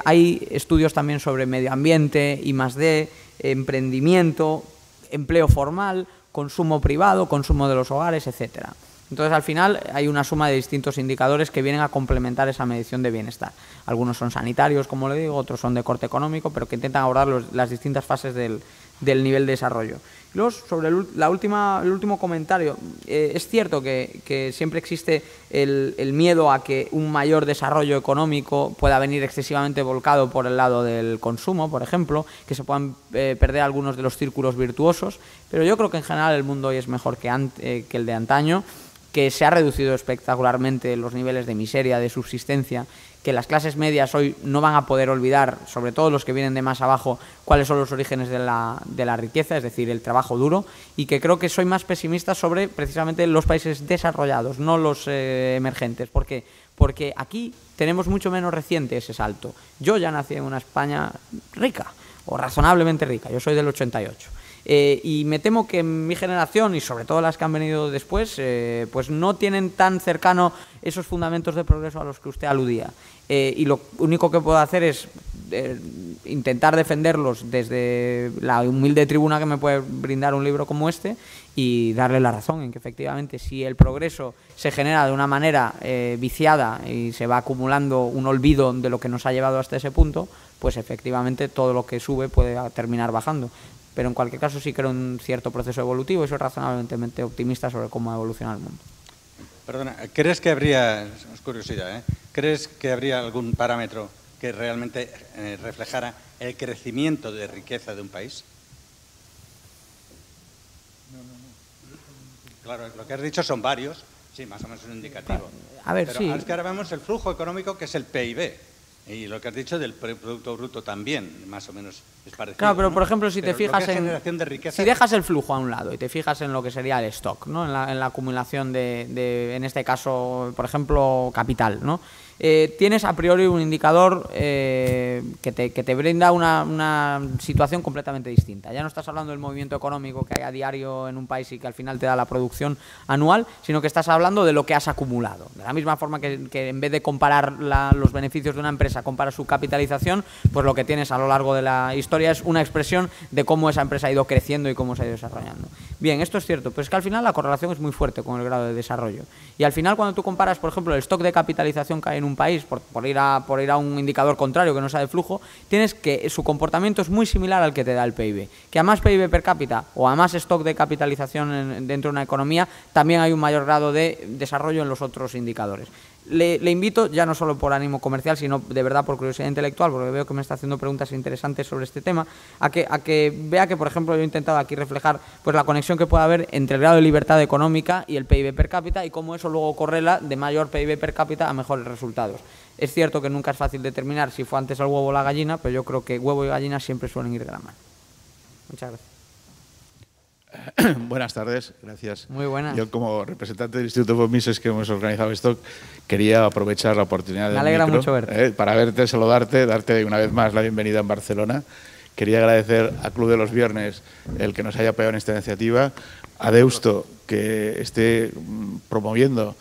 Hay estudios también sobre medio ambiente, I+D, emprendimiento, empleo formal, consumo privado, consumo de los hogares, etcétera. Entonces, al final, hay una suma de distintos indicadores que vienen a complementar esa medición de bienestar. Algunos son sanitarios, como le digo, otros son de corte económico, pero que intentan abordar las distintas fases del nivel de desarrollo. Y luego, sobre el último comentario, es cierto que siempre existe el miedo a que un mayor desarrollo económico pueda venir excesivamente volcado por el lado del consumo, por ejemplo, que se puedan perder algunos de los círculos virtuosos, pero yo creo que en general el mundo hoy es mejor que el de antaño, que se ha reducido espectacularmente los niveles de miseria, de subsistencia, que las clases medias hoy no van a poder olvidar, sobre todo los que vienen de más abajo, cuáles son los orígenes de la riqueza, es decir, el trabajo duro, y que creo que soy más pesimista sobre precisamente los países desarrollados, no los emergentes. ¿Por qué? Porque aquí tenemos mucho menos reciente ese salto. Yo ya nací en una España rica, o razonablemente rica, yo soy del 88. Y me temo que mi generación, y sobre todo las que han venido después, pues no tienen tan cercano esos fundamentos de progreso a los que usted aludía. Y lo único que puedo hacer es intentar defenderlos desde la humilde tribuna que me puede brindar un libro como este y darle la razón en que efectivamente si el progreso se genera de una manera viciada y se va acumulando un olvido de lo que nos ha llevado hasta ese punto, pues efectivamente todo lo que sube puede terminar bajando. Pero en cualquier caso sí creo en un cierto proceso evolutivo y soy razonablemente optimista sobre cómo evoluciona el mundo. Perdona, ¿crees que habría, es curiosidad, ¿crees que habría algún parámetro que realmente reflejara el crecimiento de riqueza de un país? Claro, lo que has dicho son varios, sí, más o menos un indicativo. A ver, pero sí. es que ahora vemos el flujo económico, que es el PIB. Y lo que has dicho del Producto Bruto también, más o menos, es parecido. Claro, pero ¿no? por ejemplo, si pero te fijas en... generación de riqueza, si dejas el flujo a un lado y te fijas en lo que sería el stock, ¿no? En la acumulación de, en este caso, por ejemplo, capital, ¿no? Tienes a priori un indicador que te brinda una situación completamente distinta. Ya no estás hablando del movimiento económico que hay a diario en un país y que al final te da la producción anual, sino que estás hablando de lo que has acumulado. De la misma forma que en vez de comparar los beneficios de una empresa, compara su capitalización, pues lo que tienes a lo largo de la historia es una expresión de cómo esa empresa ha ido creciendo y cómo se ha ido desarrollando. Bien, esto es cierto, pero es que al final la correlación es muy fuerte con el grado de desarrollo. Y al final cuando tú comparas, por ejemplo, el stock de capitalización que hay en un país, por ir a un indicador contrario que no sea de flujo, tienes que su comportamiento es muy similar al que te da el PIB. Que a más PIB per cápita o a más stock de capitalización dentro de una economía, también hay un mayor grado de desarrollo en los otros indicadores. Le invito, ya no solo por ánimo comercial, sino de verdad por curiosidad intelectual, porque veo que me está haciendo preguntas interesantes sobre este tema, a que vea que, por ejemplo, yo he intentado aquí reflejar pues la conexión que puede haber entre el grado de libertad económica y el PIB per cápita y cómo eso luego correla de mayor PIB per cápita a mejores resultados. Es cierto que nunca es fácil determinar si fue antes el huevo o la gallina, pero yo creo que huevo y gallina siempre suelen ir de la mano. Muchas gracias. Buenas tardes, gracias. Muy buenas. Yo, como representante del Instituto von Mises que hemos organizado esto, quería aprovechar la oportunidad Me alegra mucho verte. Para verte, saludarte, darte una vez más la bienvenida en Barcelona. Quería agradecer a Club de los Viernes el que nos haya apoyado en esta iniciativa, a Deusto, que esté promoviendo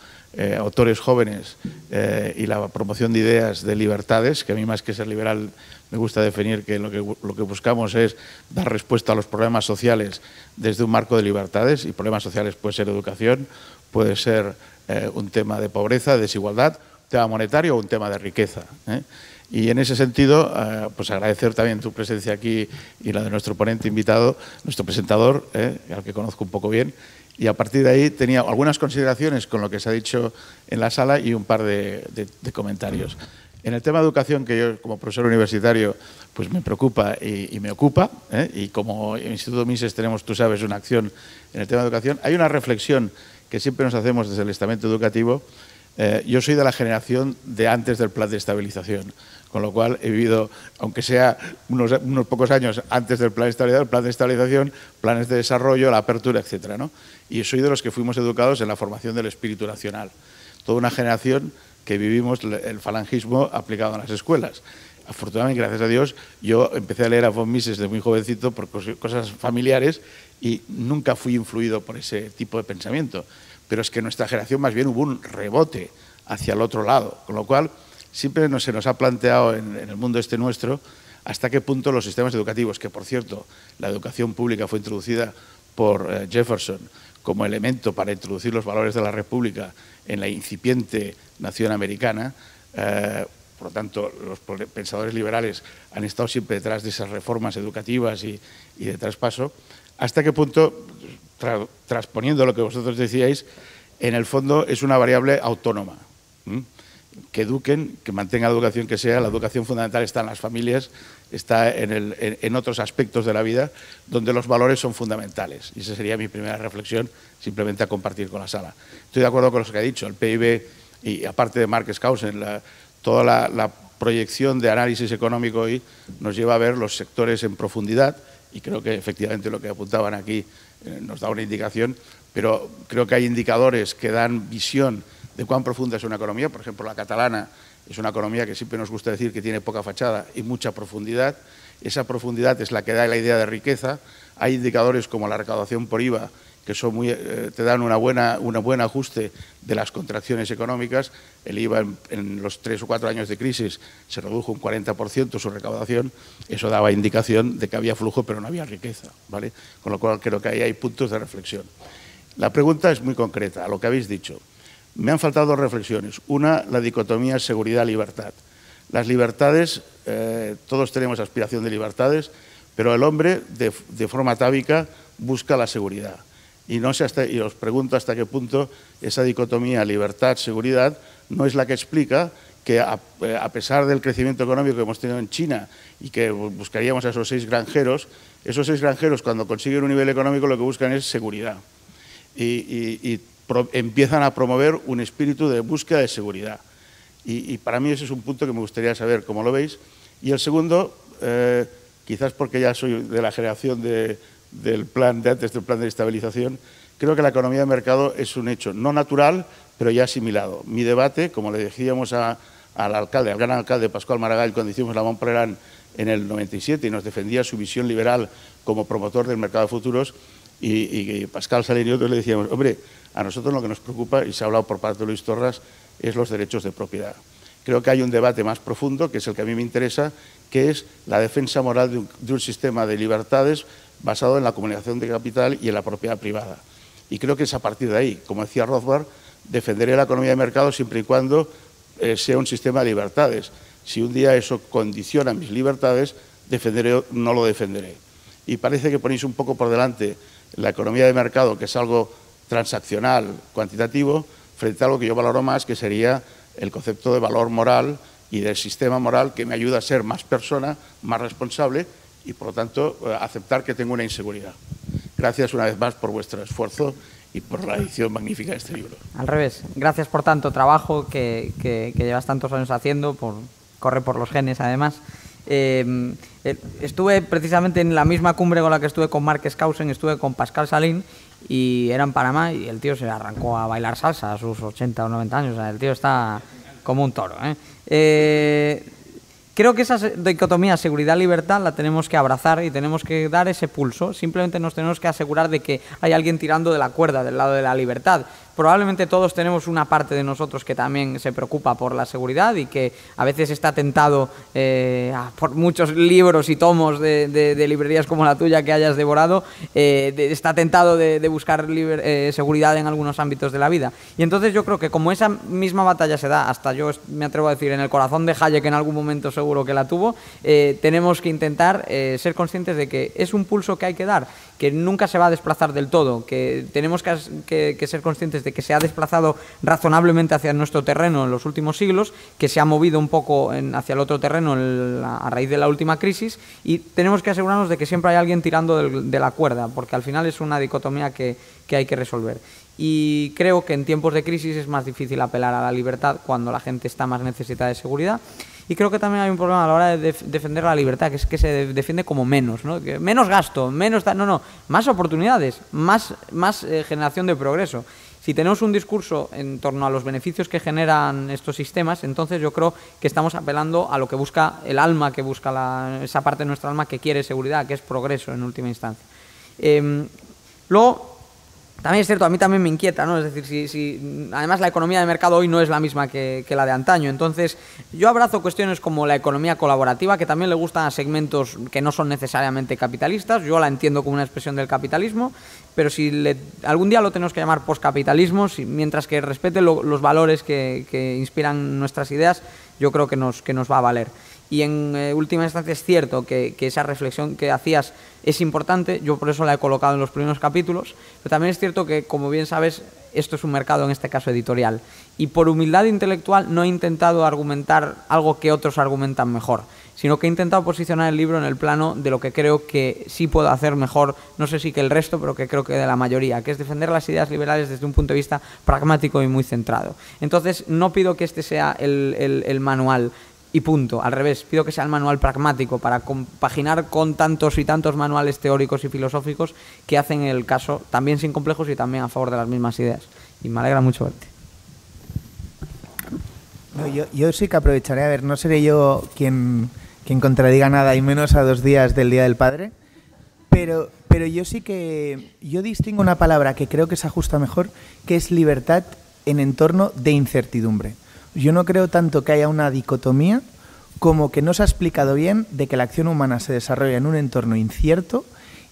autores jóvenes y la promoción de ideas de libertades, que a mí más que ser liberal me gusta definir que lo que buscamos es dar respuesta a los problemas sociales desde un marco de libertades, y problemas sociales puede ser educación, puede ser un tema de pobreza, de desigualdad, un tema monetario o un tema de riqueza. Y en ese sentido, pues agradecer también tu presencia aquí y la de nuestro ponente invitado, nuestro presentador, al que conozco un poco bien. Y a partir de ahí tenía algunas consideraciones con lo que se ha dicho en la sala y un par de comentarios. En el tema de educación, que yo como profesor universitario pues me preocupa y me ocupa, y como Instituto Mises tenemos, tú sabes, una acción en el tema de educación, hay una reflexión que siempre nos hacemos desde el estamento educativo. Yo soy de la generación de antes del plan de estabilización, con lo cual he vivido, aunque sea unos pocos años antes del plan de estabilización, planes de desarrollo, la apertura, etcétera, ¿no? Y soy de los que fuimos educados en la formación del espíritu nacional. Toda una generación que vivimos el falangismo aplicado en las escuelas. Afortunadamente, gracias a Dios, yo empecé a leer a von Mises desde muy jovencito por cosas familiares y nunca fui influido por ese tipo de pensamiento. Pero es que en nuestra generación más bien hubo un rebote hacia el otro lado, con lo cual siempre se nos ha planteado en el mundo este nuestro hasta qué punto los sistemas educativos, que por cierto la educación pública fue introducida por Jefferson como elemento para introducir los valores de la República en la incipiente nación americana, por lo tanto los pensadores liberales han estado siempre detrás de esas reformas educativas y de traspaso, hasta qué punto, transponiendo lo que vosotros decíais, en el fondo es una variable autónoma. Que eduquen, que mantengan la educación que sea. La educación fundamental está en las familias, está en otros aspectos de la vida donde los valores son fundamentales. Y esa sería mi primera reflexión, simplemente a compartir con la sala. Estoy de acuerdo con lo que ha dicho. El PIB, y aparte de Mark Skousen, toda la proyección de análisis económico hoy nos lleva a ver los sectores en profundidad, y creo que efectivamente lo que apuntaban aquí nos da una indicación, pero creo que hay indicadores que dan visión de cuán profunda es una economía. Por ejemplo, la catalana es una economía que siempre nos gusta decir que tiene poca fachada y mucha profundidad. Esa profundidad es la que da la idea de riqueza. Hay indicadores como la recaudación por IVA que son te dan un buen ajuste de las contracciones económicas. El IVA en los 3 o 4 años de crisis se redujo un 40% su recaudación. Eso daba indicación de que había flujo, pero no había riqueza, ¿vale? Con lo cual creo que ahí hay puntos de reflexión. La pregunta es muy concreta, a lo que habéis dicho. Me han faltado 2 reflexiones. Una, la dicotomía seguridad-libertad. Las libertades, todos tenemos aspiración de libertades, pero el hombre, de forma atávica, busca la seguridad. Y os pregunto hasta qué punto esa dicotomía libertad-seguridad no es la que explica que, a pesar del crecimiento económico que hemos tenido en China y que buscaríamos a esos 6 granjeros, esos 6 granjeros, cuando consiguen un nivel económico, lo que buscan es seguridad. Y empiezan a promover un espíritu de búsqueda de seguridad. Y para mí ese es un punto que me gustaría saber cómo lo veis. Y el segundo, quizás porque ya soy de la generación del plan de antes del plan de estabilización, creo que la economía de mercado es un hecho no natural, pero ya asimilado. Mi debate, como le decíamos al alcalde, al gran alcalde Pascual Maragall, cuando hicimos la Montpellier en el 97 y nos defendía su visión liberal como promotor del mercado de futuros, y Pascal Salén y otros le decíamos, hombre, a nosotros lo que nos preocupa, y se ha hablado por parte de Luis Torras, es los derechos de propiedad. Creo que hay un debate más profundo, que es el que a mí me interesa, que es la defensa moral de un sistema de libertades basado en la acumulación de capital y en la propiedad privada. Y creo que es a partir de ahí, como decía Rothbard, defenderé la economía de mercado siempre y cuando sea un sistema de libertades. Si un día eso condiciona mis libertades, no lo defenderé. Y parece que ponéis un poco por delante la economía de mercado, que es algo transaccional, cuantitativo, frente a algo que yo valoro más, que sería el concepto de valor moral y del sistema moral que me ayuda a ser más persona, más responsable y, por lo tanto, aceptar que tengo una inseguridad. Gracias una vez más por vuestro esfuerzo y por la edición magnífica de este libro. Al revés, gracias por tanto trabajo que llevas tantos años haciendo, corre por los genes además. Estuve precisamente en la misma cumbre con la que estuve con Mark Skousen, estuve con Pascal Salín y era en Panamá y el tío se arrancó a bailar salsa a sus 80 o 90 años, o sea, el tío está como un toro, Creo que esa dicotomía seguridad-libertad la tenemos que abrazar y tenemos que dar ese pulso. Simplemente nos tenemos que asegurar de que hay alguien tirando de la cuerda del lado de la libertad. Probablemente todos tenemos una parte de nosotros que también se preocupa por la seguridad y que a veces está tentado por muchos libros y tomos de librerías como la tuya que hayas devorado, está tentado de buscar seguridad en algunos ámbitos de la vida. Y entonces yo creo que como esa misma batalla se da, hasta yo me atrevo a decir, en el corazón de Hayek en algún momento seguro que la tuvo, tenemos que intentar ser conscientes de que es un pulso que hay que dar, que nunca se va a desplazar del todo, que tenemos que ser conscientes de que se ha desplazado razonablemente hacia nuestro terreno en los últimos siglos, que se ha movido un poco hacia el otro terreno a raíz de la última crisis, y tenemos que asegurarnos de que siempre hay alguien tirando de la cuerda, porque al final es una dicotomía que hay que resolver. Y creo que en tiempos de crisis es más difícil apelar a la libertad cuando la gente está más necesitada de seguridad. Y creo que también hay un problema a la hora de defender la libertad, que es que se defiende como menos, ¿no? Que menos gasto, más oportunidades, más generación de progreso. Si tenemos un discurso en torno a los beneficios que generan estos sistemas, entonces yo creo que estamos apelando a lo que busca el alma, que busca esa parte de nuestra alma que quiere seguridad, que es progreso en última instancia. Luego, también es cierto, a mí también me inquieta, ¿no? Es decir, si además la economía de mercado hoy no es la misma que la de antaño. Entonces, yo abrazo cuestiones como la economía colaborativa, que también le gustan a segmentos que no son necesariamente capitalistas. Yo la entiendo como una expresión del capitalismo, pero si algún día lo tenemos que llamar poscapitalismo, mientras que respete los valores que inspiran nuestras ideas, yo creo que nos va a valer. Y en última instancia es cierto que esa reflexión que hacías es importante, yo por eso la he colocado en los primeros capítulos, pero también es cierto que, como bien sabes, esto es un mercado, en este caso editorial, y por humildad intelectual no he intentado argumentar algo que otros argumentan mejor, sino que he intentado posicionar el libro en el plano de lo que creo que sí puedo hacer mejor, no sé si que el resto, pero que creo que de la mayoría, que es defender las ideas liberales desde un punto de vista pragmático y muy centrado. Entonces, no pido que este sea el manual, y punto. Al revés, pido que sea el manual pragmático para compaginar con tantos y tantos manuales teóricos y filosóficos que hacen el caso también sin complejos y también a favor de las mismas ideas. Y me alegra mucho verte. No, yo sí que aprovecharé, a ver, no seré yo quien contradiga nada, y menos a 2 días del Día del Padre, pero yo sí que, yo distingo una palabra que creo que se ajusta mejor, que es libertad en entorno de incertidumbre. Yo no creo tanto que haya una dicotomía como que no se ha explicado bien de que la acción humana se desarrolla en un entorno incierto,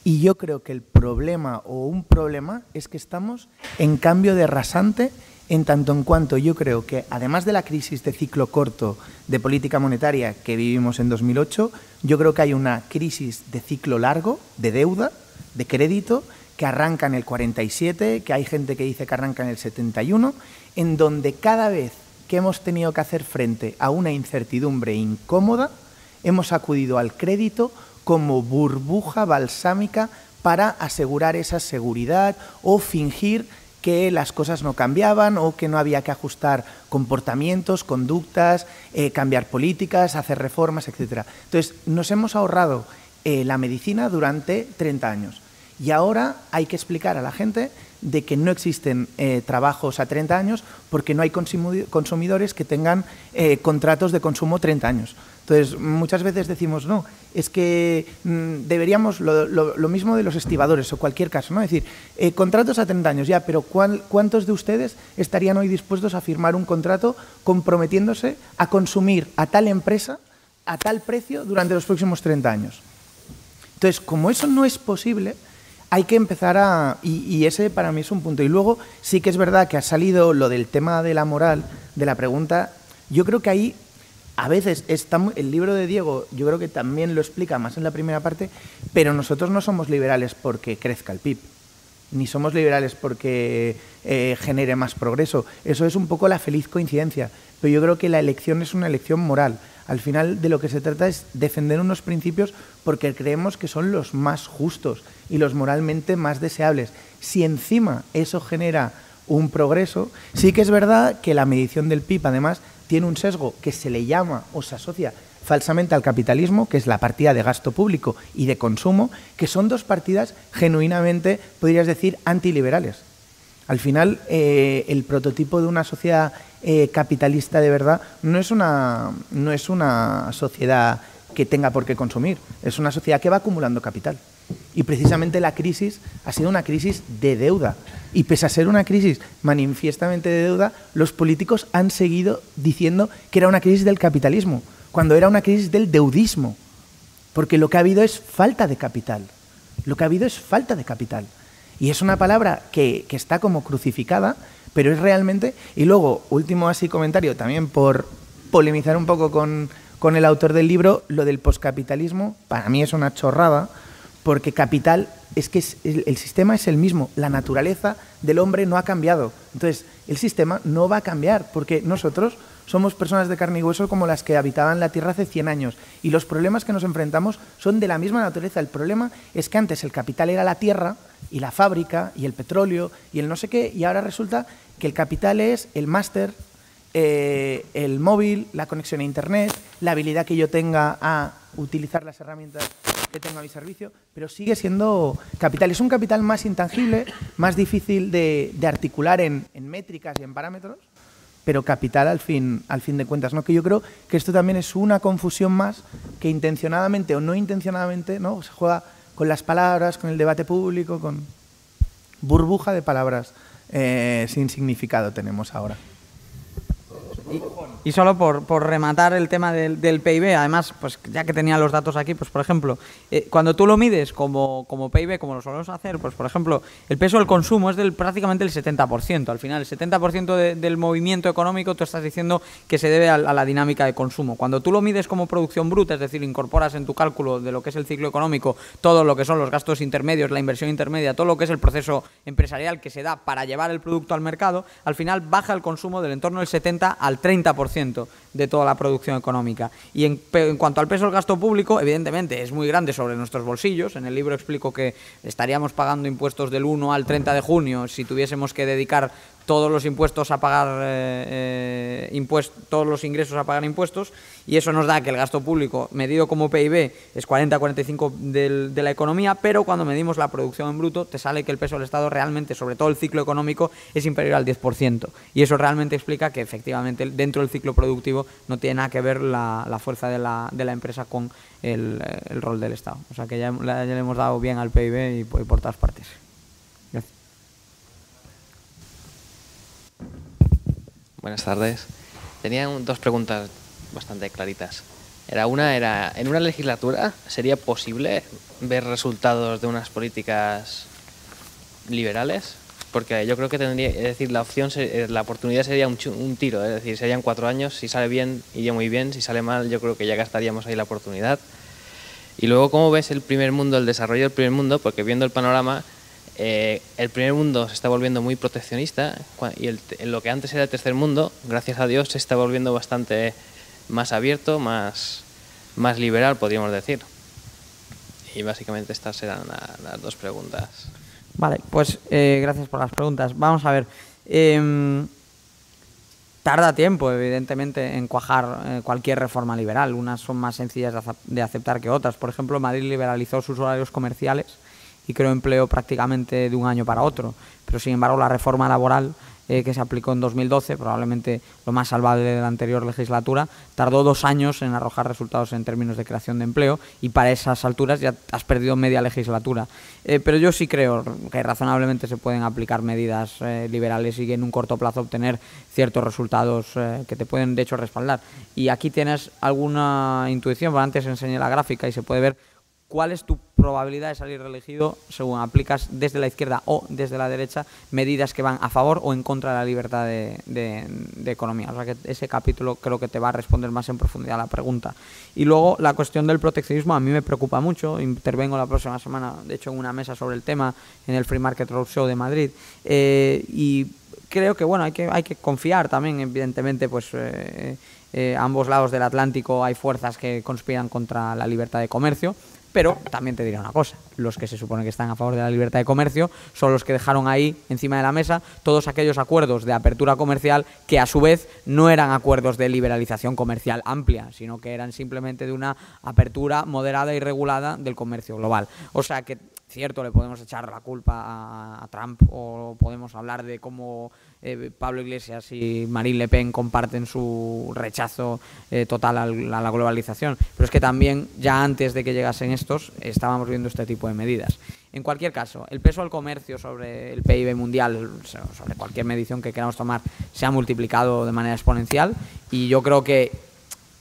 y yo creo que el problema o un problema es que estamos en cambio de rasante, en tanto en cuanto yo creo que, además de la crisis de ciclo corto de política monetaria que vivimos en 2008, yo creo que hay una crisis de ciclo largo, de deuda, de crédito, que arranca en el 47, que hay gente que dice que arranca en el 71, en donde cada vez que hemos tenido que hacer frente a una incertidumbre incómoda, hemos acudido al crédito como burbuja balsámica para asegurar esa seguridad o fingir que las cosas no cambiaban o que no había que ajustar comportamientos, conductas, cambiar políticas, hacer reformas, etc. Entonces, nos hemos ahorrado la medicina durante 30 años y ahora hay que explicar a la gente de que no existen trabajos a 30 años porque no hay consumidores que tengan contratos de consumo 30 años. Entonces, muchas veces decimos, no, es que deberíamos, lo mismo de los estibadores o cualquier caso, ¿no? Es decir, contratos a 30 años, ya, pero ¿cuántos de ustedes estarían hoy dispuestos a firmar un contrato comprometiéndose a consumir a tal empresa a tal precio durante los próximos 30 años? Entonces, como eso no es posible, hay que empezar a... Y ese para mí es un punto. Y luego sí que es verdad que ha salido lo del tema de la moral, de la pregunta. Yo creo que ahí... A veces el libro de Diego yo creo que también lo explica más en la primera parte, pero nosotros no somos liberales porque crezca el PIB, ni somos liberales porque genere más progreso. Eso es un poco la feliz coincidencia, pero yo creo que la elección es una elección moral. Al final de lo que se trata es defender unos principios porque creemos que son los más justos y los moralmente más deseables. Si encima eso genera un progreso, sí que es verdad que la medición del PIB además tiene un sesgo que se le llama o se asocia falsamente al capitalismo, que es la partida de gasto público y de consumo, que son dos partidas genuinamente, podrías decir, antiliberales. Al final, el prototipo de una sociedad capitalista de verdad no es una sociedad que tenga por qué consumir, es una sociedad que va acumulando capital. Y precisamente la crisis ha sido una crisis de deuda. Y pese a ser una crisis manifiestamente de deuda, los políticos han seguido diciendo que era una crisis del capitalismo, cuando era una crisis del deudismo. Porque lo que ha habido es falta de capital. Lo que ha habido es falta de capital. Y es una palabra que está como crucificada, pero es realmente... Y luego, último así comentario, también por polemizar un poco con el autor del libro, lo del poscapitalismo, para mí es una chorrada, porque capital es que el sistema es el mismo, la naturaleza del hombre no ha cambiado. Entonces, el sistema no va a cambiar, porque nosotros somos personas de carne y hueso como las que habitaban la Tierra hace 100 años, y los problemas que nos enfrentamos son de la misma naturaleza. El problema es que antes el capital era la tierra, y la fábrica, y el petróleo, y el no sé qué, y ahora resulta que el capital es el máster, el móvil, la conexión a Internet, la habilidad que yo tenga a utilizar las herramientas que tengo a mi servicio, pero sigue siendo capital. Es un capital más intangible, más difícil de articular en métricas y en parámetros, pero capital al fin de cuentas, ¿no? Que yo creo que esto también es una confusión más que intencionadamente o no intencionadamente, ¿no? Se juega con las palabras, con el debate público, con burbuja de palabras sin significado tenemos ahora. Y solo por rematar el tema del PIB, además, pues ya que tenía los datos aquí, pues por ejemplo, cuando tú lo mides como PIB, como lo solemos hacer, pues por ejemplo, el peso del consumo es prácticamente el 70%. Al final, el 70% del movimiento económico, tú estás diciendo que se debe a la dinámica de consumo. Cuando tú lo mides como producción bruta, es decir, incorporas en tu cálculo de lo que es el ciclo económico todo lo que son los gastos intermedios, la inversión intermedia, todo lo que es el proceso empresarial que se da para llevar el producto al mercado, al final baja el consumo del entorno del 70 al 30% de toda la producción económica. Y en cuanto al peso del gasto público, evidentemente es muy grande sobre nuestros bolsillos. En el libro explico que estaríamos pagando impuestos del 1 al 30 de junio si tuviésemos que dedicar todos los impuestos a pagar todos los ingresos a pagar impuestos, y eso nos da que el gasto público medido como PIB es 40-45 de la economía, pero cuando medimos la producción en bruto te sale que el peso del Estado realmente, sobre todo el ciclo económico, es inferior al 10%, y eso realmente explica que efectivamente dentro del ciclo productivo no tiene nada que ver la fuerza de la empresa con el rol del Estado. O sea que ya le hemos dado bien al PIB y por todas partes. Gracias. Buenas tardes. Tenía dos preguntas bastante claritas. Una era, ¿en una legislatura sería posible ver resultados de unas políticas liberales? Porque yo creo que tendría, es decir, la oportunidad sería un tiro, es decir, serían 4 años, si sale bien, iría muy bien, si sale mal, yo creo que ya gastaríamos ahí la oportunidad. Y luego, ¿cómo ves el primer mundo, el desarrollo del primer mundo? Porque viendo el panorama, el primer mundo se está volviendo muy proteccionista y lo que antes era el tercer mundo, gracias a Dios, se está volviendo bastante más abierto, más liberal, podríamos decir. Y básicamente estas serán las dos preguntas. Vale, pues gracias por las preguntas. Vamos a ver. Tarda tiempo, evidentemente, en cuajar cualquier reforma liberal. Unas son más sencillas de aceptar que otras. Por ejemplo, Madrid liberalizó sus horarios comerciales y creó empleo prácticamente de un año para otro. Pero, sin embargo, la reforma laboral que se aplicó en 2012, probablemente lo más salvable de la anterior legislatura, tardó 2 años en arrojar resultados en términos de creación de empleo, y para esas alturas ya has perdido media legislatura. Pero yo sí creo que razonablemente se pueden aplicar medidas liberales y en un corto plazo obtener ciertos resultados que te pueden de hecho respaldar. Y aquí tienes alguna intuición, porque antes enseñé la gráfica y se puede ver cuál es tu probabilidad de salir reelegido según aplicas desde la izquierda o desde la derecha medidas que van a favor o en contra de la libertad de economía. O sea que ese capítulo creo que te va a responder más en profundidad a la pregunta. Y luego la cuestión del proteccionismo a mí me preocupa mucho. Intervengo la próxima semana, de hecho, en una mesa sobre el tema en el Free Market Roadshow de Madrid. Y creo que bueno, hay que confiar también, evidentemente, pues a ambos lados del Atlántico hay fuerzas que conspiran contra la libertad de comercio. Pero también te diré una cosa, los que se supone que están a favor de la libertad de comercio son los que dejaron ahí encima de la mesa todos aquellos acuerdos de apertura comercial que a su vez no eran acuerdos de liberalización comercial amplia, sino que eran simplemente de una apertura moderada y regulada del comercio global. O sea que, cierto, le podemos echar la culpa a Trump o podemos hablar de cómo Pablo Iglesias y Marine Le Pen comparten su rechazo total a la globalización, pero es que también ya antes de que llegasen estos estábamos viendo este tipo de medidas. En cualquier caso, el peso del comercio sobre el PIB mundial, sobre cualquier medición que queramos tomar, se ha multiplicado de manera exponencial, y yo creo que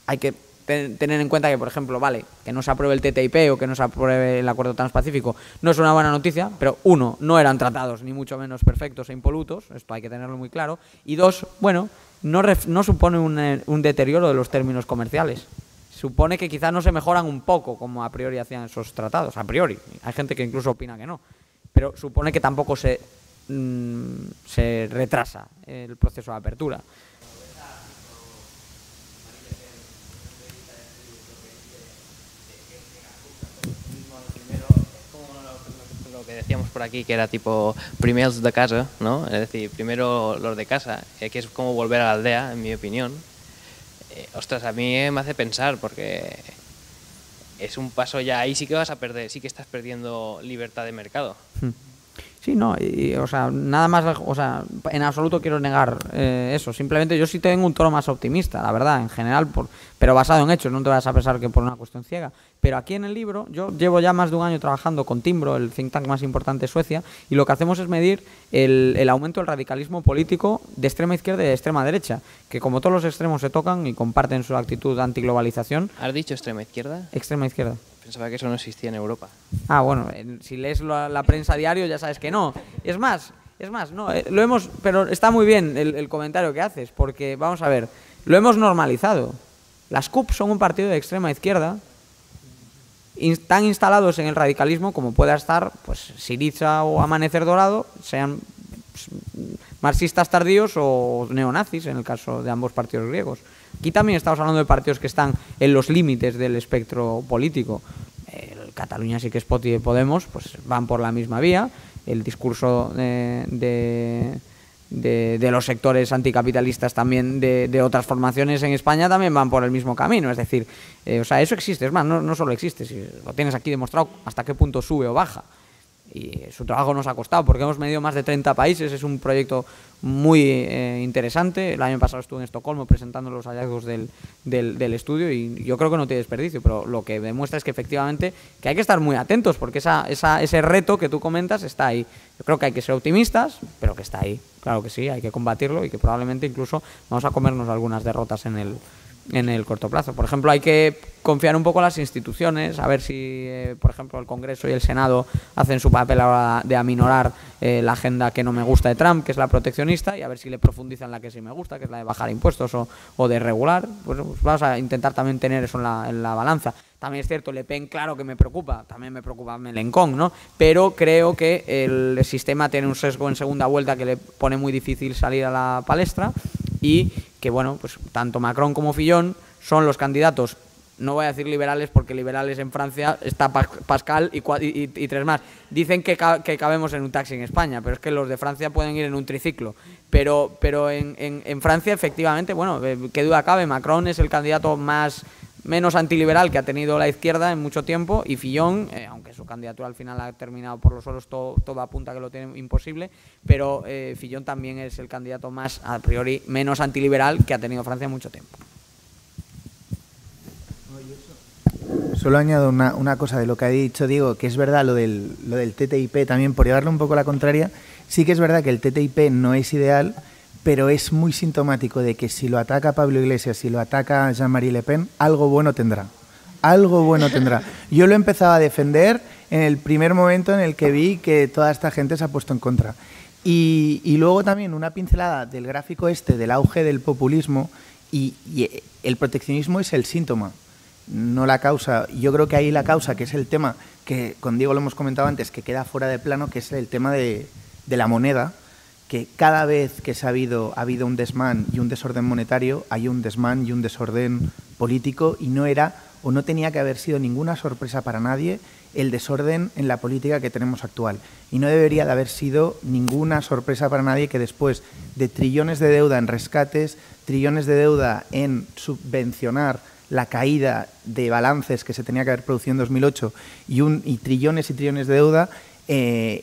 hay que tener en cuenta que, por ejemplo, vale, que no se apruebe el TTIP o que no se apruebe el Acuerdo Transpacífico no es una buena noticia, pero 1, no eran tratados ni mucho menos perfectos e impolutos, esto hay que tenerlo muy claro, y 2, bueno, no supone un deterioro de los términos comerciales. Supone que quizás no se mejoran un poco como a priori hacían esos tratados, a priori, hay gente que incluso opina que no, pero supone que tampoco se retrasa el proceso de apertura. Lo que decíamos por aquí, que era tipo primers de casa, ¿no? Es decir, primero los de casa, que es como volver a la aldea, en mi opinión. Ostras, a mí me hace pensar, porque es un paso ya, ahí sí que vas a perder, sí que estás perdiendo libertad de mercado. Sí, no, o sea, nada más, o sea, en absoluto quiero negar eso. Simplemente yo sí tengo un tono más optimista, la verdad, en general, pero basado en hechos, no te vayas a pensar que por una cuestión ciega. Pero aquí en el libro, yo llevo ya más de un año trabajando con Timbro, el think tank más importante de Suecia, y lo que hacemos es medir el aumento del radicalismo político de extrema izquierda y de extrema derecha, que como todos los extremos se tocan y comparten su actitud antiglobalización. ¿Has dicho extrema izquierda? Extrema izquierda. Pensaba que eso no existía en Europa. Ah, bueno, si lees la prensa diario ya sabes que no. Es más, no, pero está muy bien el comentario que haces, porque vamos a ver, lo hemos normalizado. Las CUP son un partido de extrema izquierda, tan instalados en el radicalismo como pueda estar pues Syriza o Amanecer Dorado, sean marxistas tardíos o neonazis, en el caso de ambos partidos griegos. Aquí también estamos hablando de partidos que están en los límites del espectro político. El Cataluña sí que es Poti y Podemos, pues van por la misma vía. El discurso de los sectores anticapitalistas también de otras formaciones en España también van por el mismo camino. Es decir, o sea, eso existe. Es más, no solo existe, si lo tienes aquí demostrado hasta qué punto sube o baja. Y su trabajo nos ha costado, porque hemos medido más de 30 países, es un proyecto muy interesante. El año pasado estuve en Estocolmo presentando los hallazgos del estudio y yo creo que no tiene desperdicio, pero lo que demuestra es que efectivamente que hay que estar muy atentos, porque ese reto que tú comentas está ahí. Yo creo que hay que ser optimistas, pero que está ahí. Claro que sí, hay que combatirlo y que probablemente incluso vamos a comernos algunas derrotas en el corto plazo. Por ejemplo, hay que confiar un poco en las instituciones, a ver si, por ejemplo, el Congreso y el Senado hacen su papel ahora de aminorar la agenda que no me gusta de Trump, que es la proteccionista, y a ver si le profundizan la que sí me gusta, que es la de bajar impuestos o de regular. Pues vamos a intentar también tener eso en la balanza. También es cierto, Le Pen, claro que me preocupa, también me preocupa Mélenchon, ¿no? Pero creo que el sistema tiene un sesgo en segunda vuelta que le pone muy difícil salir a la palestra y que, bueno, pues tanto Macron como Fillon son los candidatos, no voy a decir liberales porque liberales en Francia está Pascal y tres más. Dicen que cabemos en un taxi en España, pero es que los de Francia pueden ir en un triciclo. Pero en Francia, efectivamente, bueno, qué duda cabe, Macron es el candidato menos antiliberal que ha tenido la izquierda en mucho tiempo, y Fillon, aunque su candidatura al final ha terminado por los suelos, todo apunta que lo tiene imposible, pero Fillon también es el candidato más, a priori, menos antiliberal que ha tenido Francia en mucho tiempo. Solo añado una cosa de lo que ha dicho Diego, que es verdad lo del TTIP también, por llevarle un poco la contraria. Sí que es verdad que el TTIP no es ideal, pero es muy sintomático de que si lo ataca Pablo Iglesias, si lo ataca Jean-Marie Le Pen, algo bueno tendrá. Algo bueno tendrá. Yo lo empezaba a defender en el primer momento en el que vi que toda esta gente se ha puesto en contra. Y luego también una pincelada del gráfico del auge del populismo, y el proteccionismo es el síntoma, no la causa. Yo creo que ahí la causa, que es el tema que con Diego lo hemos comentado antes, que queda fuera de plano, que es el tema de la moneda, que cada vez que ha habido un desmán y un desorden monetario, hay un desmán y un desorden político, y no tenía que haber sido ninguna sorpresa para nadie el desorden en la política que tenemos actual. Y no debería de haber sido ninguna sorpresa para nadie que después de trillones de deuda en rescates, trillones de deuda en subvencionar la caída de balances que se tenía que haber producido en 2008 y trillones y trillones de deuda,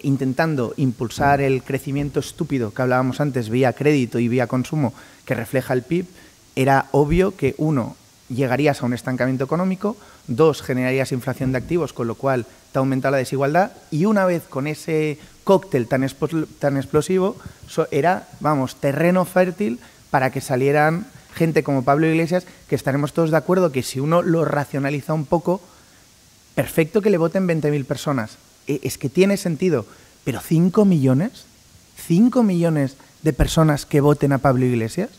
intentando impulsar el crecimiento estúpido que hablábamos antes vía crédito y vía consumo que refleja el PIB, era obvio que, uno, llegarías a un estancamiento económico, dos, generarías inflación de activos, con lo cual te aumenta la desigualdad, y una vez con ese cóctel tan explosivo, era, terreno fértil para que salieran gente como Pablo Iglesias, que estaremos todos de acuerdo que si uno lo racionaliza un poco, perfecto que le voten 20.000 personas. Es que tiene sentido, pero 5 millones de personas que voten a Pablo Iglesias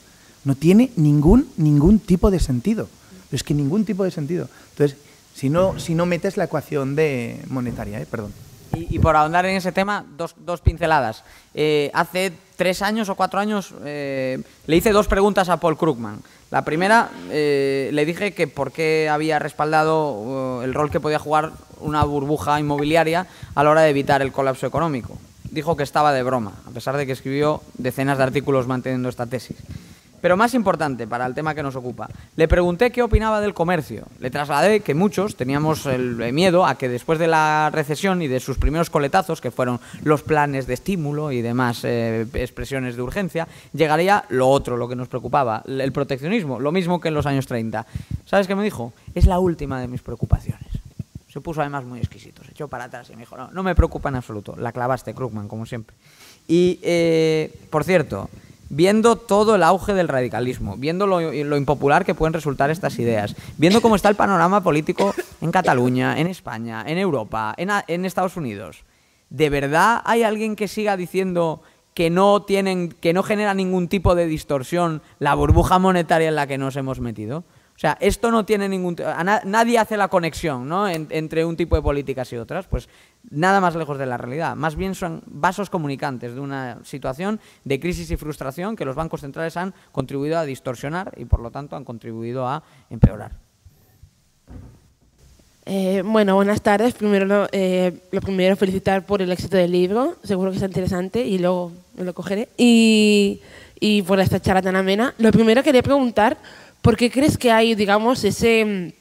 no tiene ningún tipo de sentido. Es que ningún tipo de sentido. Entonces, si no metes la ecuación monetaria, perdón. Y por ahondar en ese tema, dos pinceladas. Hace 3 años o 4 años le hice 2 preguntas a Paul Krugman. La primera, le dije que por qué había respaldado el rol que podía jugar una burbuja inmobiliaria a la hora de evitar el colapso económico. Dijo que estaba de broma, a pesar de que escribió decenas de artículos manteniendo esta tesis. Pero más importante para el tema que nos ocupa, le pregunté qué opinaba del comercio. Le trasladé que muchos teníamos el miedo a que después de la recesión y de sus primeros coletazos, que fueron los planes de estímulo y demás expresiones de urgencia, llegaría lo otro, lo que nos preocupaba, el proteccionismo, lo mismo que en los años 30. ¿Sabes qué me dijo? Es la última de mis preocupaciones. Se puso además muy exquisito, se echó para atrás y me dijo, no me preocupa en absoluto. La clavaste, Krugman, como siempre. Y, por cierto, viendo todo el auge del radicalismo, viendo lo impopular que pueden resultar estas ideas, viendo cómo está el panorama político en Cataluña, en España, en Europa, en Estados Unidos, ¿de verdad hay alguien que siga diciendo que no genera ningún tipo de distorsión la burbuja monetaria en la que nos hemos metido? O sea, esto no tiene nadie hace la conexión, ¿no?, entre un tipo de políticas y otras. Pues nada más lejos de la realidad. Más bien son vasos comunicantes de una situación de crisis y frustración que los bancos centrales han contribuido a distorsionar y, por lo tanto, han contribuido a empeorar. Bueno, buenas tardes. Primero, lo primero, felicitar por el éxito del libro. Seguro que está interesante y luego me lo cogeré. Y por esta charla tan amena. Lo primero quería preguntar, ¿por qué crees que hay, digamos, ese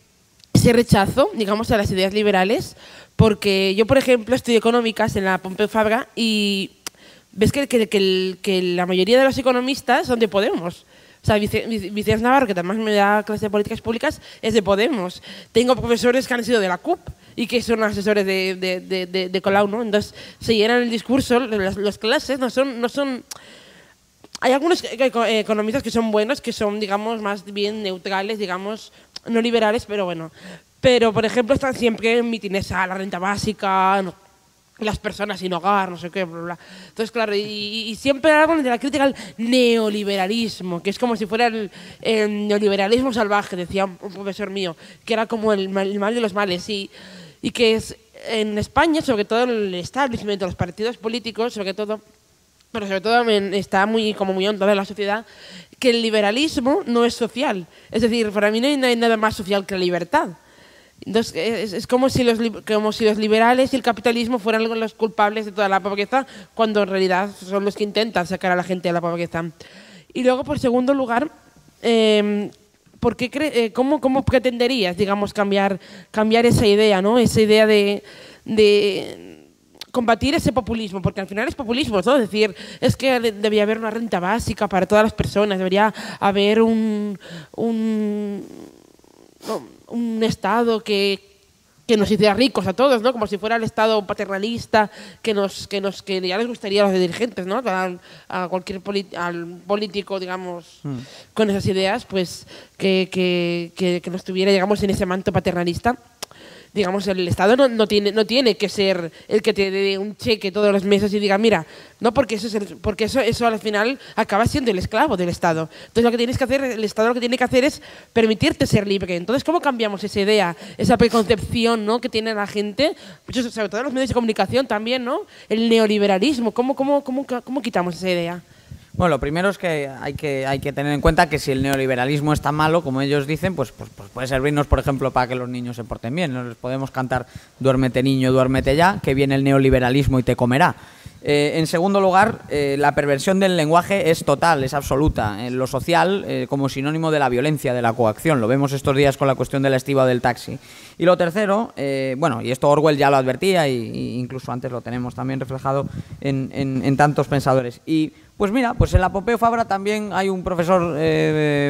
rechazo, digamos, a las ideas liberales? Porque yo, por ejemplo, estudio económicas en la Pompeu Fabra y ves que la mayoría de los economistas son de Podemos. O sea, Vicens Navarro, que además me da clase de políticas públicas, es de Podemos. Tengo profesores que han sido de la CUP y que son asesores de Colau, ¿no? Entonces, se llenan el discurso, las clases no son... Hay algunos economistas que son buenos, que son, digamos, más bien neutrales, digamos, no liberales, pero bueno. Pero, por ejemplo, están siempre en mitines a la renta básica, no, las personas sin hogar, no sé qué, bla, bla. Entonces, claro, y siempre algo de la crítica al neoliberalismo, que es como si fuera el neoliberalismo salvaje, decía un profesor mío, que era como el mal de los males. Y que es, en España, sobre todo en el establishment, los partidos políticos, sobre todo, pero sobre todo está muy hondo en la sociedad, que el liberalismo no es social. Es decir, para mí no hay nada más social que la libertad. Entonces, es como si los liberales y el capitalismo fueran los culpables de toda la pobreza, cuando en realidad son los que intentan sacar a la gente de la pobreza. Y luego, por segundo lugar, ¿cómo pretenderías, digamos, cambiar esa idea, ¿no? Esa idea de combatir ese populismo, porque al final es populismo, ¿no? Es decir, es que debería haber una renta básica para todas las personas, debería haber un Estado que nos hiciera ricos a todos, ¿no? Como si fuera el Estado paternalista que ya les gustaría a los dirigentes, ¿no? A cualquier al político, digamos, con esas ideas, pues que nos tuviera, digamos, en ese manto paternalista. Digamos, el Estado no tiene que ser el que te dé un cheque todos los meses y diga, mira, no, porque eso al final acaba siendo el esclavo del Estado. Entonces, lo que tienes que hacer, el Estado lo que tiene que hacer es permitirte ser libre. Entonces, ¿cómo cambiamos esa idea, esa preconcepción, ¿no?, que tiene la gente? Pues, sobre todo en los medios de comunicación también, ¿no? El neoliberalismo, ¿cómo quitamos esa idea? Bueno, lo primero es que hay que tener en cuenta que si el neoliberalismo es tan malo, como ellos dicen, pues puede servirnos, por ejemplo, para que los niños se porten bien. No les podemos cantar duérmete niño, duérmete ya, que viene el neoliberalismo y te comerá. En segundo lugar, la perversión del lenguaje es total, es absoluta. Lo social como sinónimo de la violencia, de la coacción. Lo vemos estos días con la cuestión del estivo del taxi. Y lo tercero, bueno, y esto Orwell ya lo advertía, y incluso antes lo tenemos también reflejado en tantos pensadores. Y pues mira, pues en la Pompeu Fabra también hay un profesor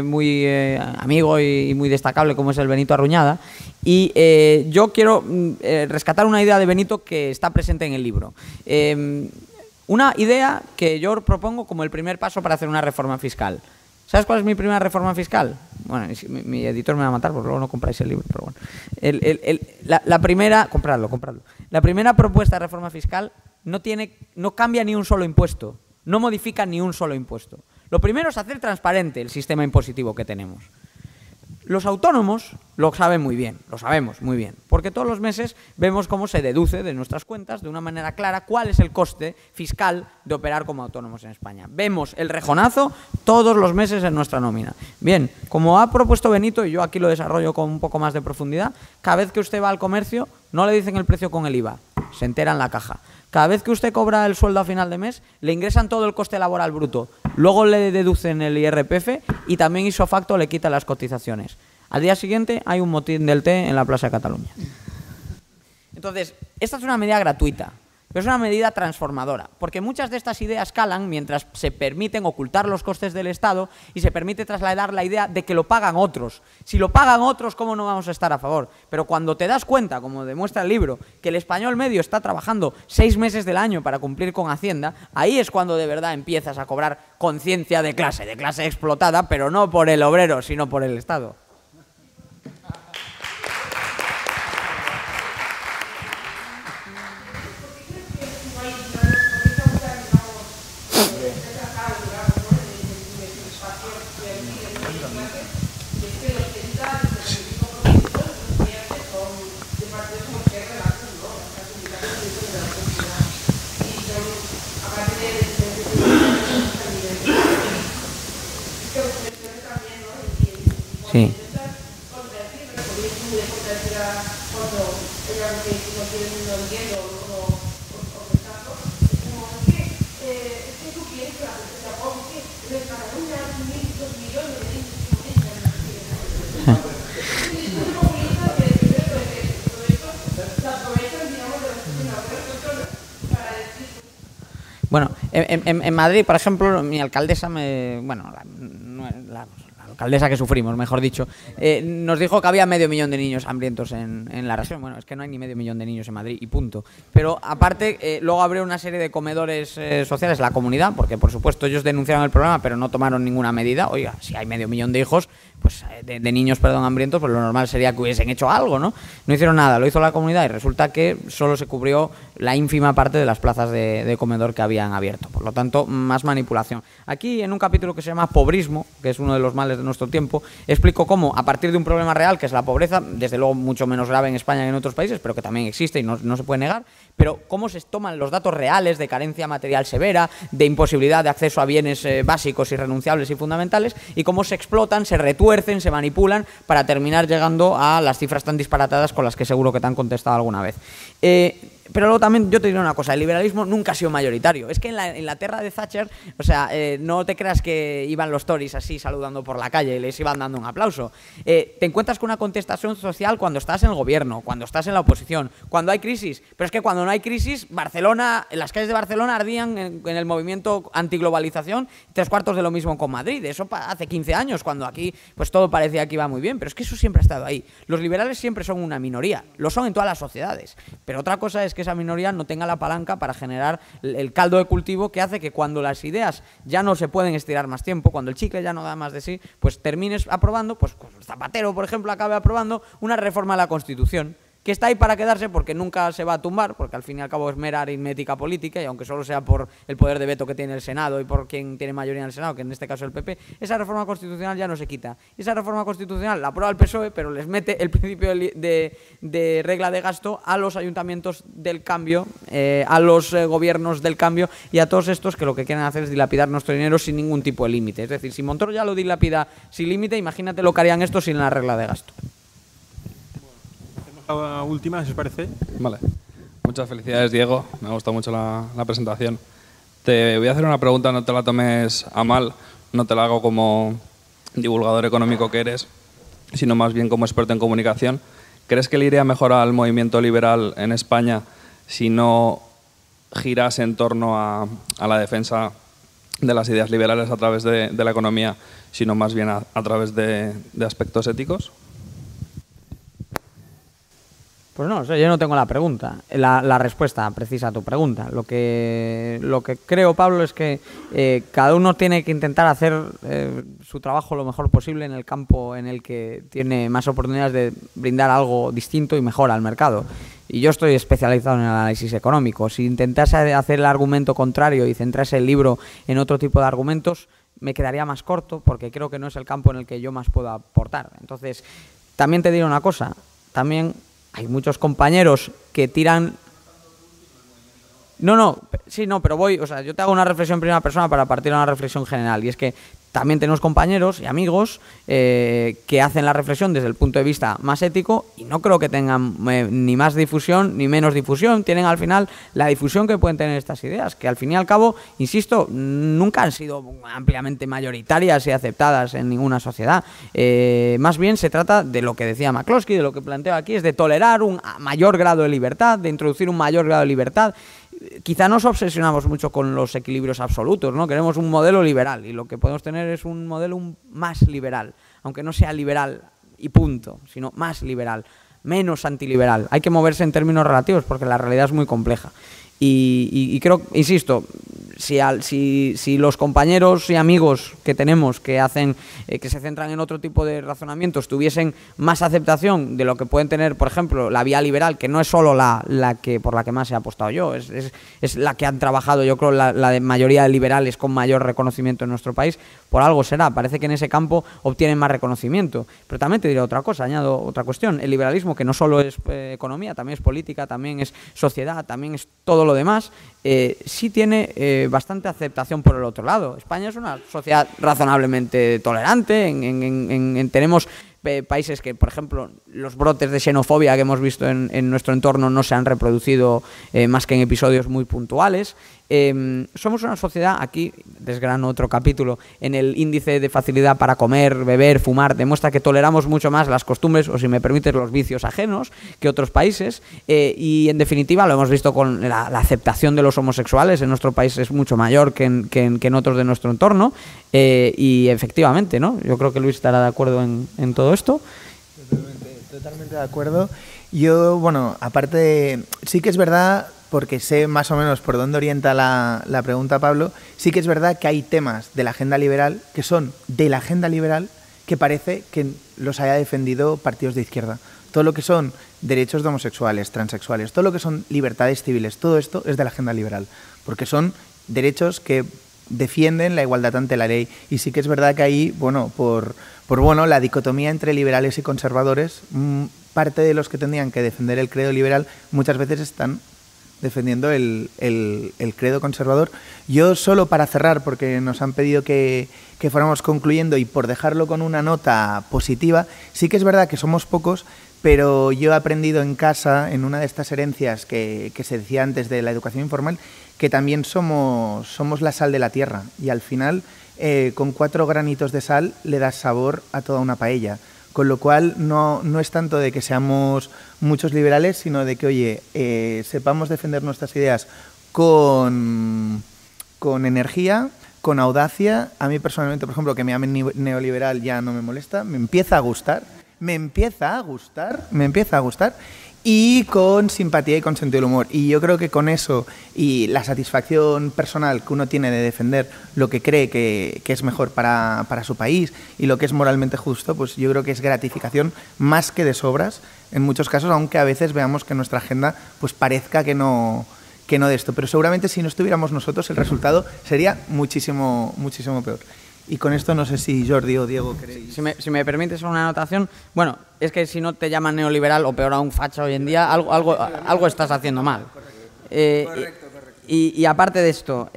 muy amigo y muy destacable, como es el Benito Arruñada, y yo quiero rescatar una idea de Benito que está presente en el libro. Una idea que yo propongo como el primer paso para hacer una reforma fiscal. ¿Sabes cuál es mi primera reforma fiscal? Bueno, mi editor me va a matar porque luego no compráis el libro, pero bueno. La primera, compradlo. La primera propuesta de reforma fiscal no cambia ni un solo impuesto. No modifica ni un solo impuesto. Lo primero es hacer transparente el sistema impositivo que tenemos. Los autónomos lo saben muy bien, lo sabemos muy bien, porque todos los meses vemos cómo se deduce de nuestras cuentas de una manera clara cuál es el coste fiscal de operar como autónomos en España. Vemos el rejonazo todos los meses en nuestra nómina. Bien, como ha propuesto Benito, y yo aquí lo desarrollo con un poco más de profundidad, cada vez que usted va al comercio no le dicen el precio con el IVA, se entera en la caja. Cada vez que usted cobra el sueldo a final de mes, le ingresan todo el coste laboral bruto. Luego le deducen el IRPF y también ipso facto le quitan las cotizaciones. Al día siguiente hay un motín del té en la Plaza de Cataluña. Entonces, esta es una medida gratuita, pero es una medida transformadora, porque muchas de estas ideas calan mientras se permiten ocultar los costes del Estado y se permite trasladar la idea de que lo pagan otros. Si lo pagan otros, ¿cómo no vamos a estar a favor? Pero cuando te das cuenta, como demuestra el libro, que el español medio está trabajando 6 meses del año para cumplir con Hacienda, ahí es cuando de verdad empiezas a cobrar conciencia de clase explotada, pero no por el obrero, sino por el Estado. Sí. cuando hay algo que no entiendo o rechazo, es como, es que tú quieres que la gente se apoye, es que en Cataluña hay 1.2 millones de niños que no tienen. Bueno, en Madrid, por ejemplo, mi alcaldesa la alcaldesa que sufrimos, mejor dicho, nos dijo que había 500.000 de niños hambrientos en la región. Bueno, es que no hay ni 500.000 de niños en Madrid y punto. Pero aparte, luego abrió una serie de comedores sociales, la comunidad, porque por supuesto ellos denunciaron el problema, pero no tomaron ninguna medida. Oiga, si hay 500.000 de hijos, pues de niños, hambrientos, pues lo normal sería que hubiesen hecho algo, ¿no? No hicieron nada, lo hizo la comunidad y resulta que solo se cubrió la ínfima parte de las plazas de comedor que habían abierto. Por lo tanto, más manipulación. Aquí, en un capítulo que se llama Pobrismo, que es uno de los males de nuestro tiempo, explico cómo, a partir de un problema real, que es la pobreza, desde luego mucho menos grave en España que en otros países, pero que también existe y no se puede negar, pero cómo se toman los datos reales de carencia material severa, de imposibilidad de acceso a bienes básicos, irrenunciables y fundamentales, y cómo se explotan, se retuercen, se manipulan para terminar llegando a las cifras tan disparatadas con las que seguro que te han contestado alguna vez. Pero luego también yo te diré una cosa, el liberalismo nunca ha sido mayoritario. Es que en la Inglaterra de Thatcher, o sea, no te creas que iban los Tories así saludando por la calle y les iban dando un aplauso. Te encuentras con una contestación social cuando estás en el gobierno, cuando estás en la oposición, cuando hay crisis. Pero es que cuando no hay crisis, las calles de Barcelona ardían en el movimiento antiglobalización, 3/4 de lo mismo con Madrid. Eso hace 15 años, cuando aquí pues todo parecía que iba muy bien. Pero es que eso siempre ha estado ahí. Los liberales siempre son una minoría, lo son en todas las sociedades. Pero otra cosa es que esa minoría no tenga la palanca para generar el caldo de cultivo que hace que cuando las ideas ya no se pueden estirar más tiempo, cuando el chicle ya no da más de sí, pues termines aprobando, pues Zapatero, por ejemplo, acabe aprobando una reforma de la Constitución, que está ahí para quedarse porque nunca se va a tumbar, porque al fin y al cabo es mera aritmética política, y aunque solo sea por el poder de veto que tiene el Senado y por quien tiene mayoría en el Senado, que en este caso es el PP, esa reforma constitucional ya no se quita. Esa reforma constitucional la aprueba el PSOE, pero les mete el principio de regla de gasto a los ayuntamientos del cambio, a los gobiernos del cambio y a todos estos que lo que quieren hacer es dilapidar nuestro dinero sin ningún tipo de límite. Es decir, si Montoro ya lo dilapida sin límite, imagínate lo que harían estos sin la regla de gasto. La última, si os parece. Vale. Muchas felicidades, Diego. Me ha gustado mucho la presentación. Te voy a hacer una pregunta, no te la tomes a mal, no te la hago como divulgador económico que eres, sino más bien como experto en comunicación. ¿Crees que le iría mejor al movimiento liberal en España si no girase en torno a la defensa de las ideas liberales a través de la economía, sino más bien a través de aspectos éticos? Pues no, o sea, yo no tengo la pregunta, la respuesta precisa a tu pregunta. Lo que creo, Pablo, es que cada uno tiene que intentar hacer su trabajo lo mejor posible en el campo en el que tiene más oportunidades de brindar algo distinto y mejor al mercado. Y yo estoy especializado en el análisis económico. Si intentase hacer el argumento contrario y centrase el libro en otro tipo de argumentos, me quedaría más corto porque creo que no es el campo en el que yo más puedo aportar. Entonces, también te diré una cosa, también hay muchos compañeros que tiran... No, pero yo te hago una reflexión en primera persona para partir de una reflexión general, y es que también tenemos compañeros y amigos que hacen la reflexión desde el punto de vista más ético y no creo que tengan ni más difusión ni menos difusión. Tienen al final la difusión que pueden tener estas ideas, que al fin y al cabo, insisto, nunca han sido ampliamente mayoritarias y aceptadas en ninguna sociedad. Más bien se trata de lo que decía McCloskey, de lo que planteo aquí, es de tolerar un mayor grado de libertad, de introducir un mayor grado de libertad. Quizá nos obsesionamos mucho con los equilibrios absolutos, ¿no? Queremos un modelo liberal y lo que podemos tener es un modelo más liberal, aunque no sea liberal y punto, sino más liberal, menos antiliberal. Hay que moverse en términos relativos porque la realidad es muy compleja. Y creo, insisto, si los compañeros y amigos que tenemos que hacen que se centran en otro tipo de razonamientos tuviesen más aceptación de lo que pueden tener, por ejemplo, la vía liberal, que no es solo la que por la que más he apostado yo, es la que han trabajado, yo creo, la de mayoría de liberales con mayor reconocimiento en nuestro país, por algo será. Parece que en ese campo obtienen más reconocimiento. Pero también te diré otra cosa, añado otra cuestión. El liberalismo, que no solo es economía, también es política, también es sociedad, también es todo lo demás, sí tiene bastante aceptación por el otro lado. España es una sociedad razonablemente tolerante, tenemos países que, por ejemplo, los brotes de xenofobia que hemos visto en nuestro entorno no se han reproducido más que en episodios muy puntuales. Somos una sociedad, aquí desgrano otro capítulo, en el índice de facilidad para comer, beber, fumar, demuestra que toleramos mucho más las costumbres, o si me permites, los vicios ajenos que otros países, y en definitiva lo hemos visto con la aceptación de los homosexuales en nuestro país es mucho mayor que en otros de nuestro entorno, y efectivamente, ¿no? Yo creo que Luis estará de acuerdo en todo esto. Totalmente de acuerdo. Yo, bueno, aparte, sí que es verdad, porque sé más o menos por dónde orienta la pregunta Pablo, sí que es verdad que hay temas de la agenda liberal que son de la agenda liberal que parece que los haya defendido partidos de izquierda. Todo lo que son derechos de homosexuales, transexuales, todo lo que son libertades civiles, todo esto es de la agenda liberal, porque son derechos que defienden la igualdad ante la ley. Y sí que es verdad que ahí, bueno, por la dicotomía entre liberales y conservadores, parte de los que tendrían que defender el credo liberal muchas veces están defendiendo el credo conservador. Yo solo para cerrar, porque nos han pedido que fuéramos concluyendo y por dejarlo con una nota positiva, sí que es verdad que somos pocos, pero yo he aprendido en casa, en una de estas herencias que se decía antes de la educación informal, que también somos la sal de la tierra y al final con 4 granitos de sal le das sabor a toda una paella. Con lo cual no es tanto de que seamos muchos liberales, sino de que, oye, sepamos defender nuestras ideas con energía, con audacia. A mí personalmente, por ejemplo, que me llamen neoliberal ya no me molesta, me empieza a gustar. Y con simpatía y con sentido del humor. Y yo creo que con eso y la satisfacción personal que uno tiene de defender lo que cree que es mejor para su país y lo que es moralmente justo, pues yo creo que es gratificación más que de sobras en muchos casos, aunque a veces veamos que nuestra agenda pues parezca que no de esto. Pero seguramente si no estuviéramos nosotros el resultado sería muchísimo, muchísimo peor. Y con esto no sé si Jordi o Diego queréis... Si me permites una anotación, bueno, es que si no te llaman neoliberal o peor aún facha hoy en día, algo estás haciendo mal. Correcto. Y aparte de esto,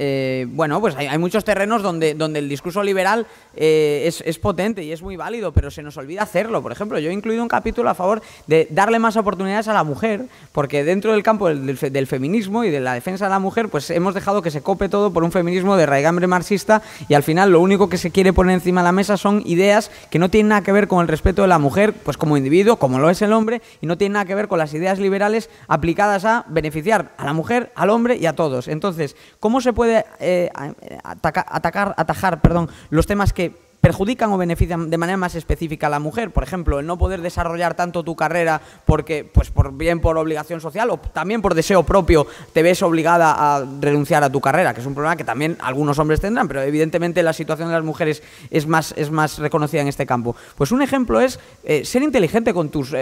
bueno, pues hay muchos terrenos donde el discurso liberal es potente y es muy válido, pero se nos olvida hacerlo. Por ejemplo, yo he incluido un capítulo a favor de darle más oportunidades a la mujer, porque dentro del campo del feminismo y de la defensa de la mujer, pues hemos dejado que se cope todo por un feminismo de raigambre marxista y al final lo único que se quiere poner encima de la mesa son ideas que no tienen nada que ver con el respeto de la mujer, pues como individuo, como lo es el hombre, y no tienen nada que ver con las ideas liberales aplicadas a beneficiar a la mujer, al hombre y a todos. Entonces, ¿cómo se puede atajar los temas que perjudican o benefician de manera más específica a la mujer? Por ejemplo, el no poder desarrollar tanto tu carrera porque, pues bien por obligación social o también por deseo propio te ves obligada a renunciar a tu carrera, que es un problema que también algunos hombres tendrán, pero evidentemente la situación de las mujeres es más reconocida en este campo. Pues un ejemplo es ser inteligente con tus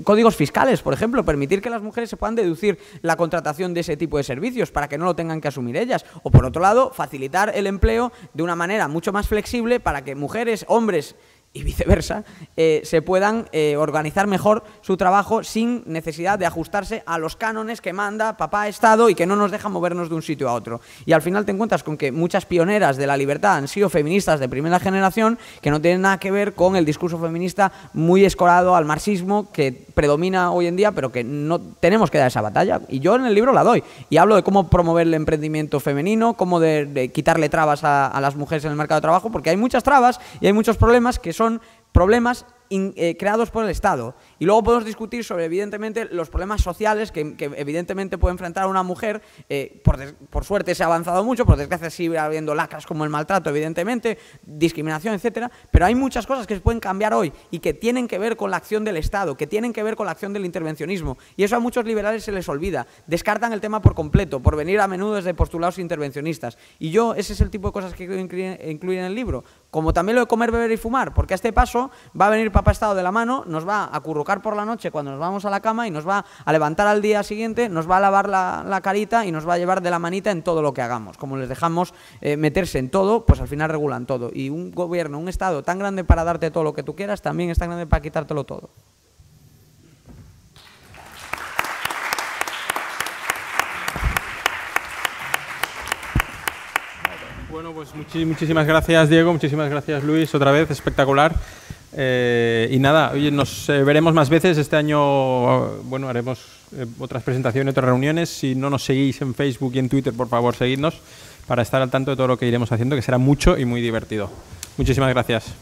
códigos fiscales, por ejemplo, permitir que las mujeres se puedan deducir la contratación de ese tipo de servicios para que no lo tengan que asumir ellas. O por otro lado, facilitar el empleo de una manera mucho más flexible para que mujeres, hombres y viceversa, se puedan organizar mejor su trabajo sin necesidad de ajustarse a los cánones que manda papá Estado y que no nos deja movernos de un sitio a otro. Y al final te encuentras con que muchas pioneras de la libertad han sido feministas de primera generación que no tienen nada que ver con el discurso feminista muy escorado al marxismo que predomina hoy en día, pero que no tenemos que dar esa batalla. Y yo en el libro la doy. Y hablo de cómo promover el emprendimiento femenino, cómo de quitarle trabas a las mujeres en el mercado de trabajo, porque hay muchas trabas y hay muchos problemas que son problemas creados por el Estado. Y luego podemos discutir sobre, evidentemente, los problemas sociales que evidentemente puede enfrentar a una mujer. Por suerte se ha avanzado mucho, por desgracia sigue habiendo lacras como el maltrato, evidentemente, discriminación, etcétera. Pero hay muchas cosas que se pueden cambiar hoy y que tienen que ver con la acción del Estado, que tienen que ver con la acción del intervencionismo. Y eso a muchos liberales se les olvida. Descartan el tema por completo, por venir a menudo desde postulados intervencionistas. Y yo, ese es el tipo de cosas que quiero incluir en el libro. Como también lo de comer, beber y fumar, porque a este paso va a venir papá Estado de la mano, nos va a acurrucar por la noche cuando nos vamos a la cama y nos va a levantar al día siguiente, nos va a lavar la carita y nos va a llevar de la manita en todo lo que hagamos. Como les dejamos meterse en todo, pues al final regulan todo. Y un gobierno, un Estado tan grande para darte todo lo que tú quieras, también es tan grande para quitártelo todo. Bueno, pues muchísimas gracias, Diego, muchísimas gracias, Luis, otra vez, espectacular. Y nada, oye, nos veremos más veces. Este año, bueno, haremos otras presentaciones, otras reuniones. Si no nos seguís en Facebook y en Twitter, por favor, seguidnos para estar al tanto de todo lo que iremos haciendo, que será mucho y muy divertido. Muchísimas gracias.